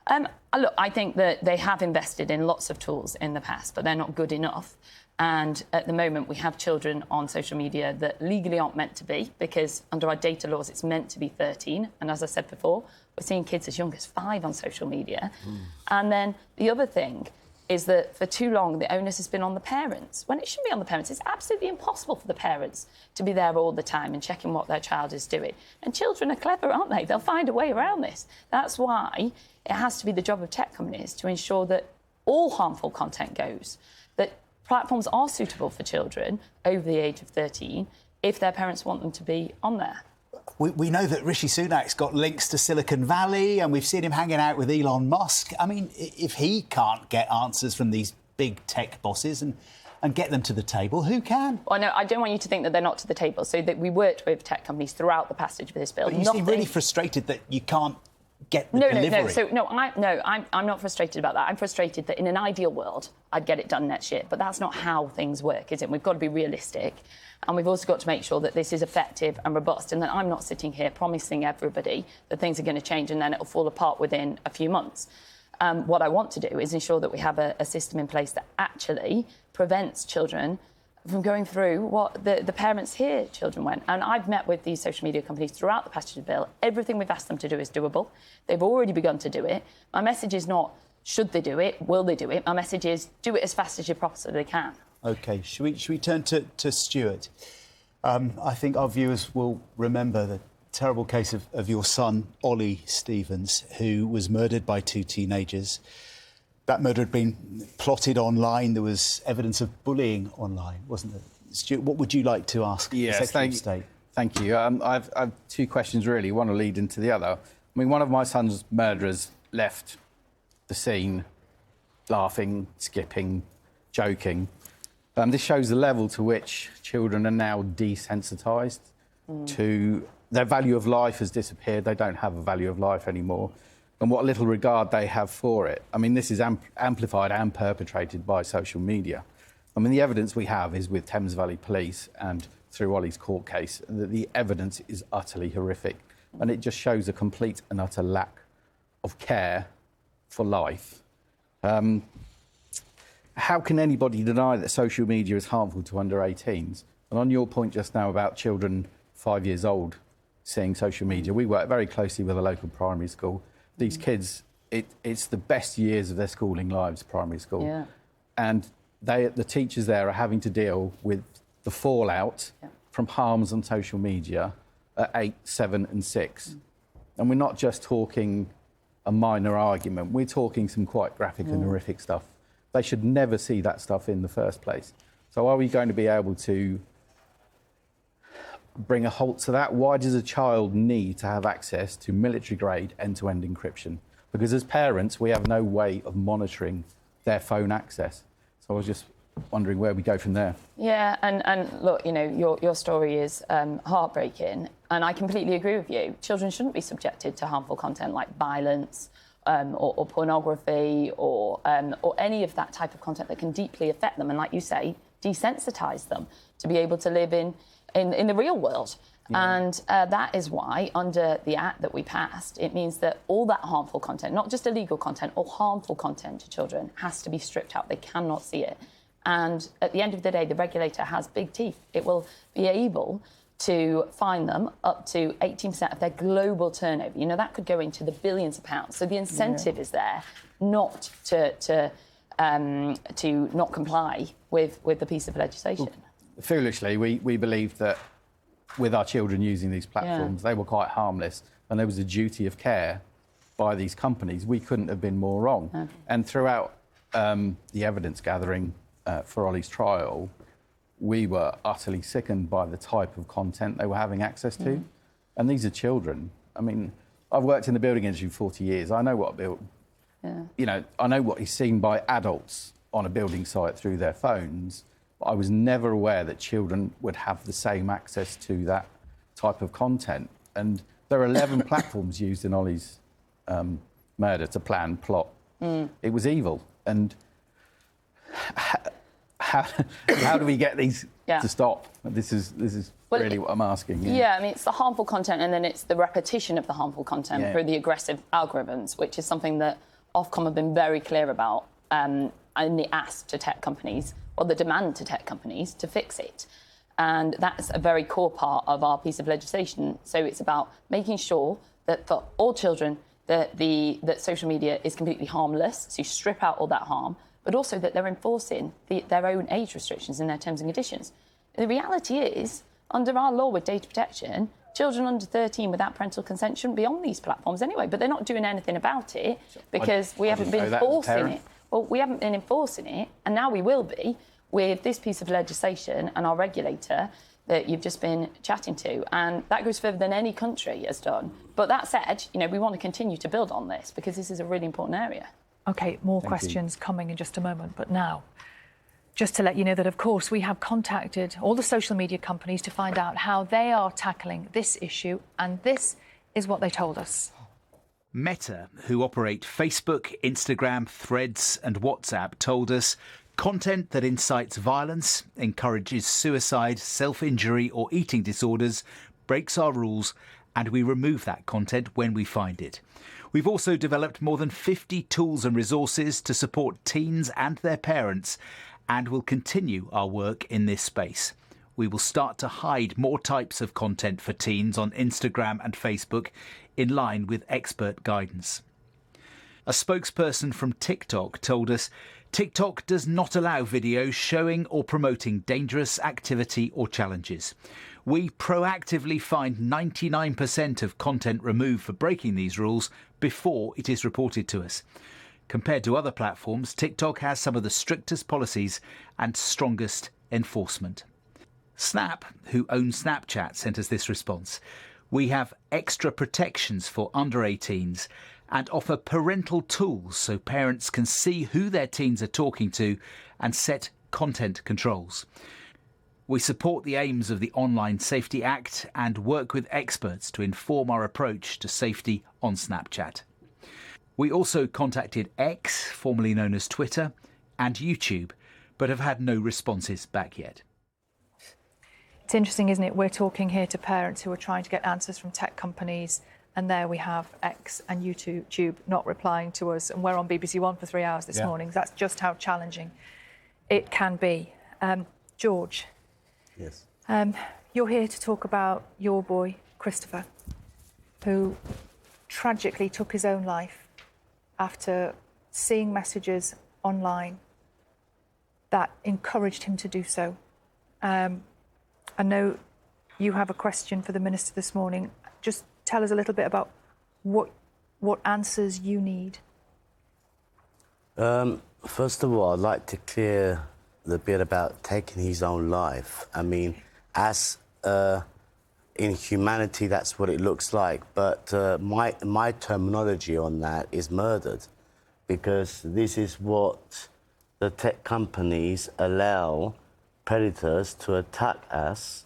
Look, I think that they have invested in lots of tools in the past, but they're not good enough. And at the moment, we have children on social media that legally aren't meant to be, because under our data laws, it's meant to be 13. And as I said before, we're seeing kids as young as 5 on social media. And then the other thing is that for too long, the onus has been on the parents. When it shouldn't be on the parents, it's absolutely impossible for the parents to be there all the time and checking what their child is doing. And children are clever, aren't they? They'll find a way around this. That's why it has to be the job of tech companies to ensure that all harmful content goes, that platforms are suitable for children over the age of 13 if their parents want them to be on there. We know that Rishi Sunak's got links to Silicon Valley, and we've seen him hanging out with Elon Musk. I mean, if he can't get answers from these big tech bosses and get them to the table, who can? Well, no, I don't want you to think that they're not to the table. So that we worked with tech companies throughout the passage of this bill. But you seem really frustrated that you can't get the delivery. I'm not frustrated about that. I'm frustrated that in an ideal world, I'd get it done next year. But that's not how things work, is it? We've got to be realistic. And we've also got to make sure that this is effective and robust, and that I'm not sitting here promising everybody that things are going to change and then it'll fall apart within a few months. What I want to do is ensure that we have a system in place that actually prevents children from going through what the parents hear children went. And I've met with these social media companies throughout the passage of the bill. Everything we've asked them to do is doable. They've already begun to do it. My message is not, should they do it, will they do it? My message is, do it as fast as you possibly can. OK, should we turn to Stuart? I think our viewers will remember the terrible case of your son, Ollie Stevens, who was murdered by 2 teenagers. That murder had been plotted online. There was evidence of bullying online, wasn't there? Stuart, what would you like to ask the Secretary of State? Thank you. I've 2 questions, really. One will lead into the other. I mean, one of my son's murderers left the scene laughing, skipping, joking. This shows the level to which children are now desensitised to their value of life has disappeared. They don't have a value of life anymore. And what little regard they have for it. I mean, this is amplified and perpetrated by social media. I mean, the evidence we have is with Thames Valley Police and through Ollie's court case, that the evidence is utterly horrific. And it just shows a complete and utter lack of care for life. How can anybody deny that social media is harmful to under 18s? And on your point just now about children 5 years old seeing social media, we work very closely with a local primary school. These kids, it's the best years of their schooling lives, primary school. Yeah. And the teachers there are having to deal with the fallout from harms on social media at 8, 7 and 6. And we're not just talking a minor argument, we're talking some quite graphic and horrific stuff. They should never see that stuff in the first place. So are we going to be able to bring a halt to that? Why does a child need to have access to military-grade end-to-end encryption? Because as parents, we have no way of monitoring their phone access. So I was just wondering where we go from there. Yeah, and look, you know, your story is heartbreaking, and I completely agree with you. Children shouldn't be subjected to harmful content like violence, or pornography, or any of that type of content that can deeply affect them, and like you say, desensitise them to be able to live in the real world. Yeah. And that is why, under the Act that we passed, it means that all that harmful content, not just illegal content, or harmful content to children, has to be stripped out. They cannot see it. And at the end of the day, the regulator has big teeth. It will be able to fine them up to 18% of their global turnover. You know, that could go into the billions of pounds. So the incentive is there not to not comply with the piece of legislation. Well, foolishly, we believed that with our children using these platforms, they were quite harmless, and there was a duty of care by these companies. We couldn't have been more wrong. Okay. And throughout the evidence gathering for Ollie's trial, we were utterly sickened by the type of content they were having access to. And these are children. I mean, I've worked in the building industry for 40 years. I know what you know, I know what is seen by adults on a building site through their phones. But I was never aware that children would have the same access to that type of content. And there are 11 platforms used in Ollie's murder to plan, plot. It was evil. And how do we get these to stop? This is really what I'm asking. Yeah, I mean, it's the harmful content, and then it's the repetition of the harmful content through the aggressive algorithms, which is something that Ofcom have been very clear about and the ask to tech companies, or the demand to tech companies to fix it. And that's a very core part of our piece of legislation. So it's about making sure that for all children, that social media is completely harmless, so you strip out all that harm, but also that they're enforcing their own age restrictions in their terms and conditions. The reality is, under our law with data protection, children under 13 without parental consent shouldn't be on these platforms anyway, but they're not doing anything about it because we haven't been enforcing it. Well, we haven't been enforcing it, and now we will be with this piece of legislation and our regulator that you've just been chatting to, and that goes further than any country has done. But that said, we want to continue to build on this because this is a really important area. OK, more questions coming in just a moment, but now, just to let you know that, of course, we have contacted all the social media companies to find out how they are tackling this issue, and this is what they told us. Meta, who operate Facebook, Instagram, Threads and WhatsApp, told us content that incites violence, encourages suicide, self-injury or eating disorders breaks our rules, and we remove that content when we find it. We've also developed more than 50 tools and resources to support teens and their parents, and will continue our work in this space. We will start to hide more types of content for teens on Instagram and Facebook in line with expert guidance. A spokesperson from TikTok told us TikTok does not allow videos showing or promoting dangerous activity or challenges. We proactively find 99% of content removed for breaking these rules before it is reported to us. Compared to other platforms, TikTok has some of the strictest policies and strongest enforcement. Snap, who owns Snapchat, sent us this response. We have extra protections for under 18s and offer parental tools so parents can see who their teens are talking to and set content controls. We support the aims of the Online Safety Act and work with experts to inform our approach to safety on Snapchat. We also contacted X, formerly known as Twitter, and YouTube, but have had no responses back yet. It's interesting, isn't it? We're talking here to parents who are trying to get answers from tech companies, and there we have X and YouTube not replying to us, and we're on BBC One for 3 hours this morning. That's just how challenging it can be. George. Yes. You're here to talk about your boy, Christopher, who tragically took his own life after seeing messages online that encouraged him to do so. I know you have a question for the Minister this morning. Just tell us a little bit about what answers you need. First of all, I'd like to clear the bit about taking his own life. I mean, as in humanity, that's what it looks like. But my terminology on that is murdered, because this is what the tech companies allow predators to attack us,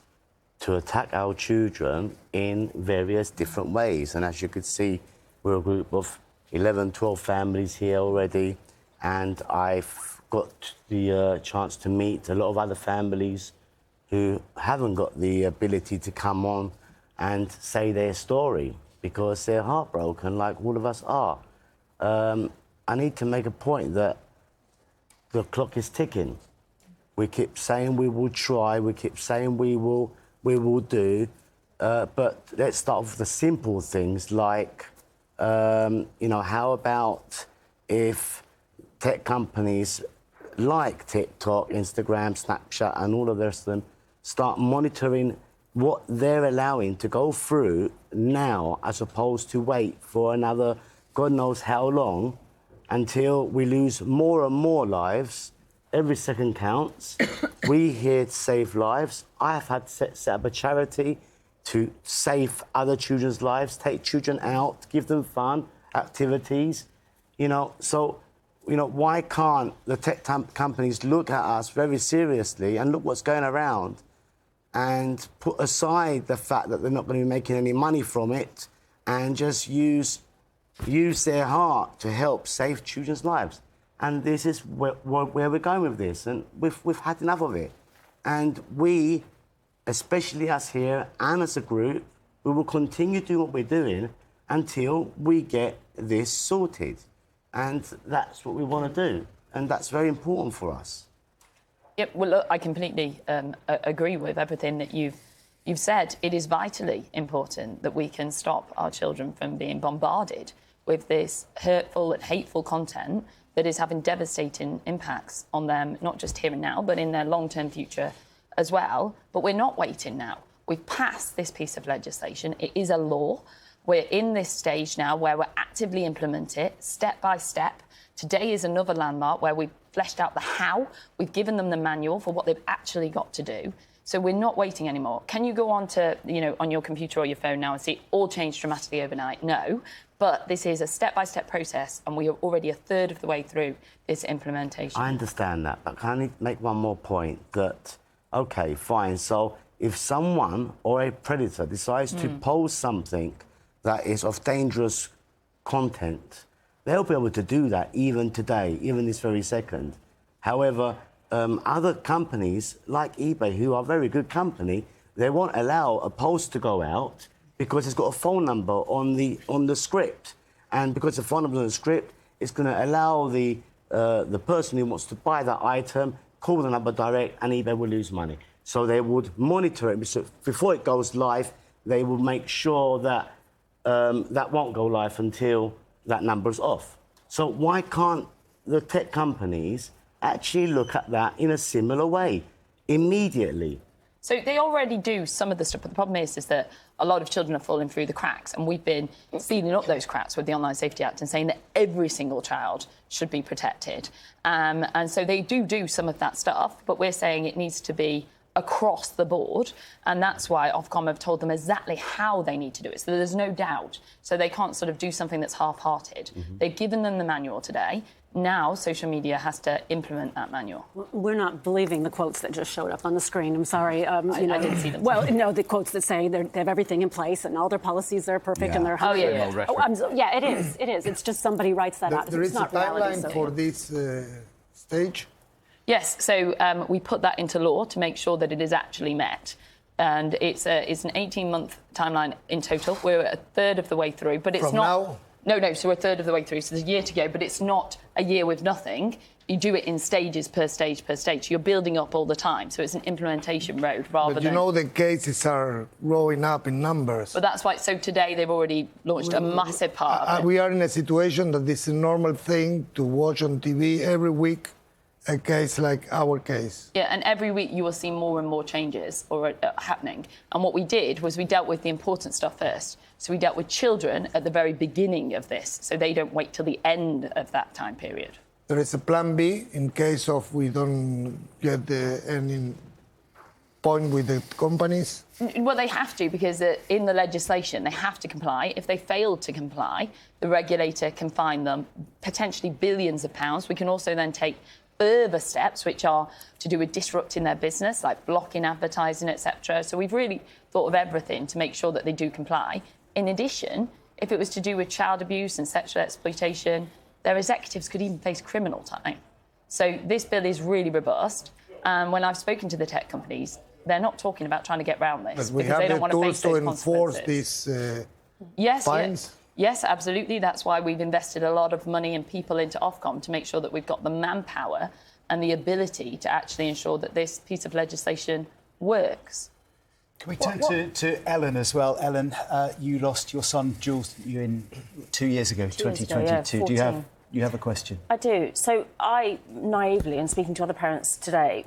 to attack our children in various different ways. And as you could see, we're a group of 11, 12 families here already, and I've got the chance to meet a lot of other families who haven't got the ability to come on and say their story because they're heartbroken like all of us are. I need to make a point that the clock is ticking. We keep saying we will try, we keep saying we will do, but let's start with the simple things like, how about if tech companies like TikTok, Instagram, Snapchat, and all of the rest of them start monitoring what they're allowing to go through now, as opposed to wait for another God knows how long until we lose more and more lives. Every second counts. We're here to save lives. I have had to set up a charity to save other children's lives, take children out, give them fun, activities. Why can't the tech companies look at us very seriously and look what's going around and put aside the fact that they're not going to be making any money from it and just use their heart to help save children's lives? And this is where we're going with this, and we've had enough of it. And we, especially us here and as a group, we will continue doing what we're doing until we get this sorted. and that's what we want to do, and that's very important for us. Yep. Well, look, I completely agree with everything that you've said. It is vitally important that we can stop our children from being bombarded with this hurtful and hateful content that is having devastating impacts on them, not just here and now, but in their long-term future as well. But we're not waiting now. We've passed this piece of legislation. It is a law. We're in this stage now where we're actively implementing it step by step. Today is another landmark where we've fleshed out the how. We've given them the manual for what they've actually got to do. So we're not waiting anymore. Can you go on to, on your computer or your phone now and see it all change dramatically overnight? No. But this is a step-by-step process, and we are already a third of the way through this implementation. I understand that, but can I make one more point that, OK, fine, so if someone or a predator decides to post something that is of dangerous content, they'll be able to do that even today, even this very second. However, other companies like eBay, who are a very good company, they won't allow a post to go out because it's got a phone number on the script, and because the phone number on the script, it's going to allow the person who wants to buy that item call the number direct, and eBay will lose money. So they would monitor it before it goes live. They will make sure that that won't go live until that number's off. So why can't the tech companies actually look at that in a similar way immediately? So they already do some of the stuff, but the problem is that a lot of children are falling through the cracks, and we've been sealing up those cracks with the Online Safety Act and saying that every single child should be protected. And so they do some of that stuff, but we're saying it needs to be across the board, and that's why Ofcom have told them exactly how they need to do it, so there's no doubt. So they can't sort of do something that's half-hearted. They've given them the manual today. Now social media has to implement that manual. We're not believing the quotes that just showed up on the screen. I'm sorry. I didn't see them. Well, no, the quotes that say they have everything in place and all their policies are perfect and they're... Yeah, it is. It is. It's just somebody writes that out. There is a timeline for this stage? Yes, so we put that into law to make sure that it is actually met. And it's an 18-month timeline in total. We're a third of the way through, but it's From not... now? No, so we're a third of the way through, so there's a year to go, but it's not a year with nothing. You do it in stages per stage. You're building up all the time, so it's an implementation road rather than... But the cases are growing up in numbers. But that's why, so today they've already launched a massive part of it. We are in a situation that it's a normal thing to watch on TV every week a case like our case. Yeah, and every week you will see more and more changes happening. And what we did was we dealt with the important stuff first. So we dealt with children at the very beginning of this, so they don't wait till the end of that time period. There is a plan B in case of we don't get any point with the companies? Well, they have to, because in the legislation they have to comply. If they fail to comply, the regulator can fine them potentially billions of pounds. We can also then take further steps, which are to do with disrupting their business, like blocking advertising, etc. So we've really thought of everything to make sure that they do comply. In addition, if it was to do with child abuse and sexual exploitation, their executives could even face criminal time. So this bill is really robust. And when I've spoken to the tech companies, they're not talking about trying to get around this because they don't want to face those consequences. To enforce these fines? Yes, absolutely. That's why we've invested a lot of money and people into Ofcom to make sure that we've got the manpower and the ability to actually ensure that this piece of legislation works. Can we turn to Ellen as well? Ellen, you lost your son, Jules, 2 years ago, 2022. Do you have a question? I do. So I, naively, and speaking to other parents today,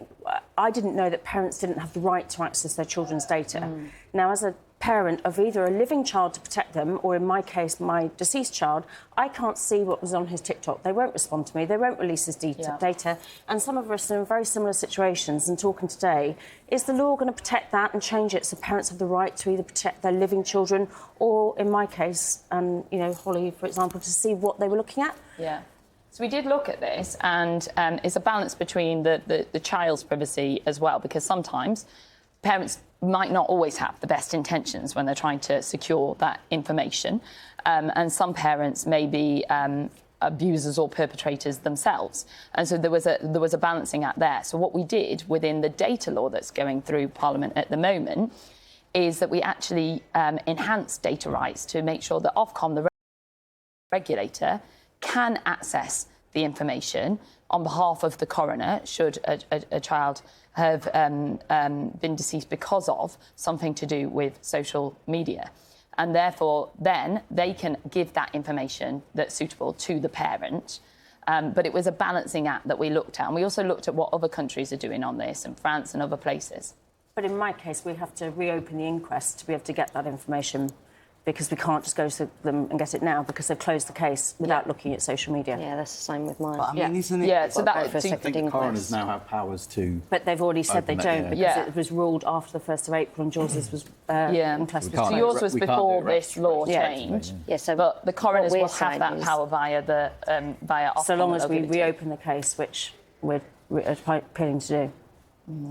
I didn't know that parents didn't have the right to access their children's data. Now, as a parent of either a living child to protect them, or in my case, my deceased child, I can't see what was on his TikTok. They won't respond to me. They won't release his data. And some of us are in very similar situations. And talking today, is the law going to protect that and change it so parents have the right to either protect their living children or, in my case, and Holly, for example, to see what they were looking at? Yeah. So we did look at this, and it's a balance between the child's privacy as well, because sometimes parents might not always have the best intentions when they're trying to secure that information. And some parents may be abusers or perpetrators themselves. And so there was a balancing act there. So what we did within the data law that's going through Parliament at the moment is that we actually enhanced data rights to make sure that Ofcom, the regulator, can access the information on behalf of the coroner should a child have been deceased because of something to do with social media. And therefore, then they can give that information that's suitable to the parent. But it was a balancing act that we looked at. And we also looked at what other countries are doing on this, in France and other places. But in my case, we have to reopen the inquest to be able to get that information, because we can't just go to them and get it now because they've closed the case without looking at social media. Yeah, that's the same with mine. But, I mean, isn't it? Yeah, so that I think the coroners now have powers to. But they've already said they open don't that, yeah. because it was ruled after the 1st of April and Jaws's was inquest was So yours was before this law changed. Yeah, so but the coroners what we're will have saying that is- power via the via. So long Ofcom as we ability. reopen the case, which we're appealing to do.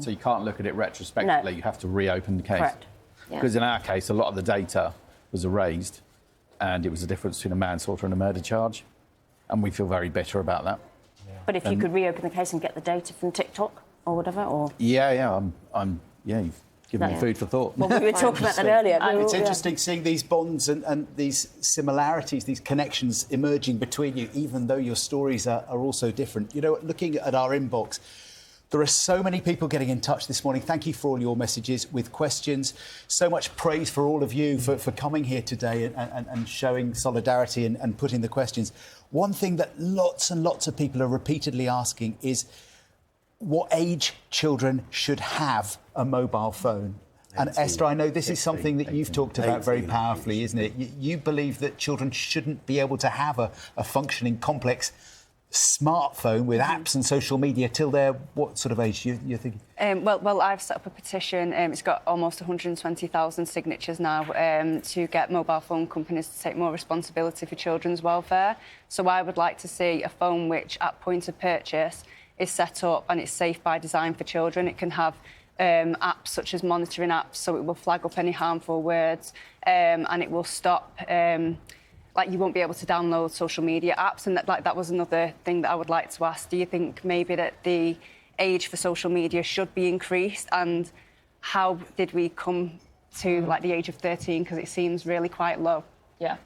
So you can't look at it retrospectively. No. You have to reopen the case. Correct. Yeah. Because in our case, a lot of the data was erased, and it was the difference between a manslaughter and a murder charge, and we feel very bitter about that. But if you could reopen the case and get the data from TikTok or whatever, or Yeah, you've given me No. food for thought. well, we were talking about that earlier. It's interesting seeing these bonds and these similarities, these connections emerging between you, even though your stories are all so different. You know, looking at our inbox, there are so many people getting in touch this morning. Thank you for all your messages with questions. So much praise for all of you for coming here today and showing solidarity and putting the questions. One thing that lots and lots of people are repeatedly asking is what age children should have a mobile phone. And 18, Esther, I know this is something that you've talked about very 18. powerfully, isn't it? You believe that children shouldn't be able to have a functioning, complex smartphone with apps and social media till they're what sort of age you're thinking? Well, I've set up a petition. It's got almost 120,000 signatures now to get mobile phone companies to take more responsibility for children's welfare. So I would like to see a phone which, at point of purchase, is set up and it's safe by design for children. It can have apps such as monitoring apps, so it will flag up any harmful words, and it will stop. Like, you won't be able to download social media apps, and that was another thing that I would like to ask. Do you think maybe that the age for social media should be increased, and how did we come to like the age of 13? Because it seems really quite low. Yeah.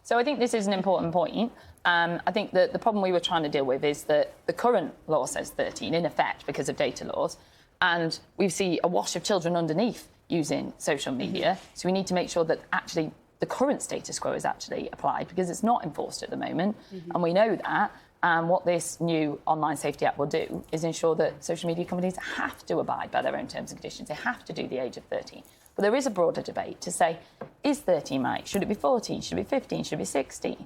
So I think this is an important point. I think that the problem we were trying to deal with is that the current law says 13 in effect because of data laws, and we see a wash of children underneath using social media. So we need to make sure that actually the current status quo is actually applied, because it's not enforced at the moment, and we know that. And what this new Online Safety Act will do is ensure that social media companies have to abide by their own terms and conditions. They have to do the age of 13. But there is a broader debate to say, is 13 right? Should it be 14? Should it be 15? Should it be 16?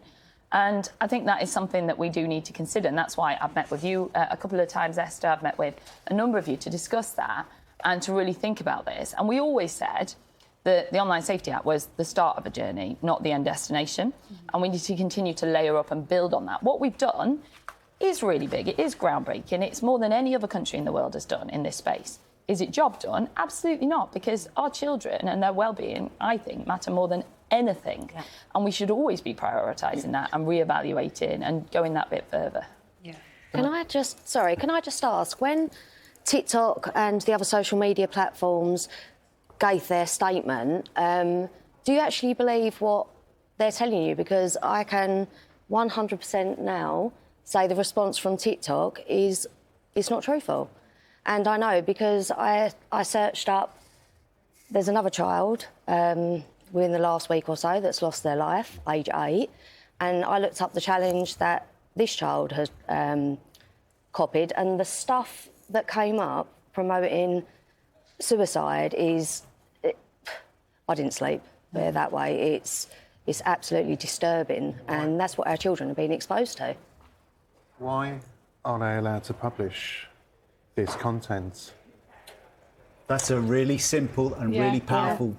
And I think that is something that we do need to consider. And that's why I've met with you a couple of times, Esther. I've met with a number of you to discuss that and to really think about this. And we always said that the Online Safety Act was the start of a journey, not the end destination. And we need to continue to layer up and build on that. What we've done is really big. It is groundbreaking. It's more than any other country in the world has done in this space. Is it job done? Absolutely not, because our children and their well-being, I think, matter more than anything. Yeah. And we should always be prioritising that and re-evaluating and going that bit further. Yeah. Can I just ask, when TikTok and the other social media platforms gave their statement, do you actually believe what they're telling you? Because I can 100% now say the response from TikTok is not truthful. And I know because I searched up, there's another child within the last week or so that's lost their life, age 8, and I looked up the challenge that this child has copied, and the stuff that came up promoting suicide I didn't sleep there that way. It's absolutely disturbing, and that's what our children are being exposed to. Why aren't they allowed to publish this content? That's a really simple and really powerful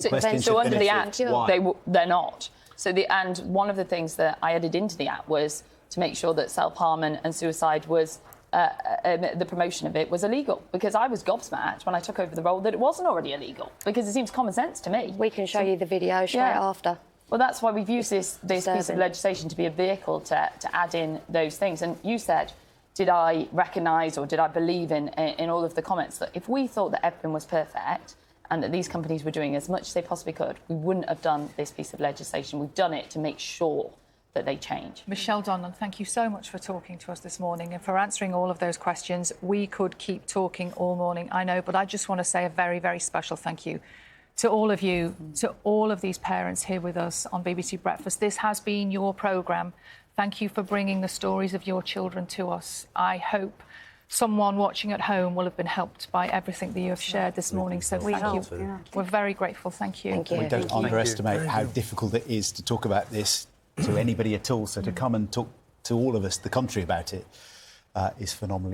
question. So under the Act, Why? they're not. And one of the things that I added into the Act was to make sure that self-harm and suicide was the promotion of it was illegal, because I was gobsmacked when I took over the role that it wasn't already illegal, because it seems common sense to me. We can show you the video straight after. Well, that's why we've used this piece of legislation to be a vehicle to add in those things. And you said, did I recognise or did I believe in all of the comments that if we thought that everything was perfect and that these companies were doing as much as they possibly could, we wouldn't have done this piece of legislation. We've done it to make sure that they change. Michelle Donlan, thank you so much for talking to us this morning and for answering all of those questions. We could keep talking all morning, I know, but I just want to say a very, very special thank you to all of you, to all of these parents here with us on BBC Breakfast. This has been your programme. Thank you for bringing the stories of your children to us. I hope someone watching at home will have been helped by everything that you have shared this morning. So thank you. Yeah. We're very grateful. Thank you. We don't underestimate how difficult it is to talk about this to anybody at all. So to come and talk to all of us, the country, about it is phenomenally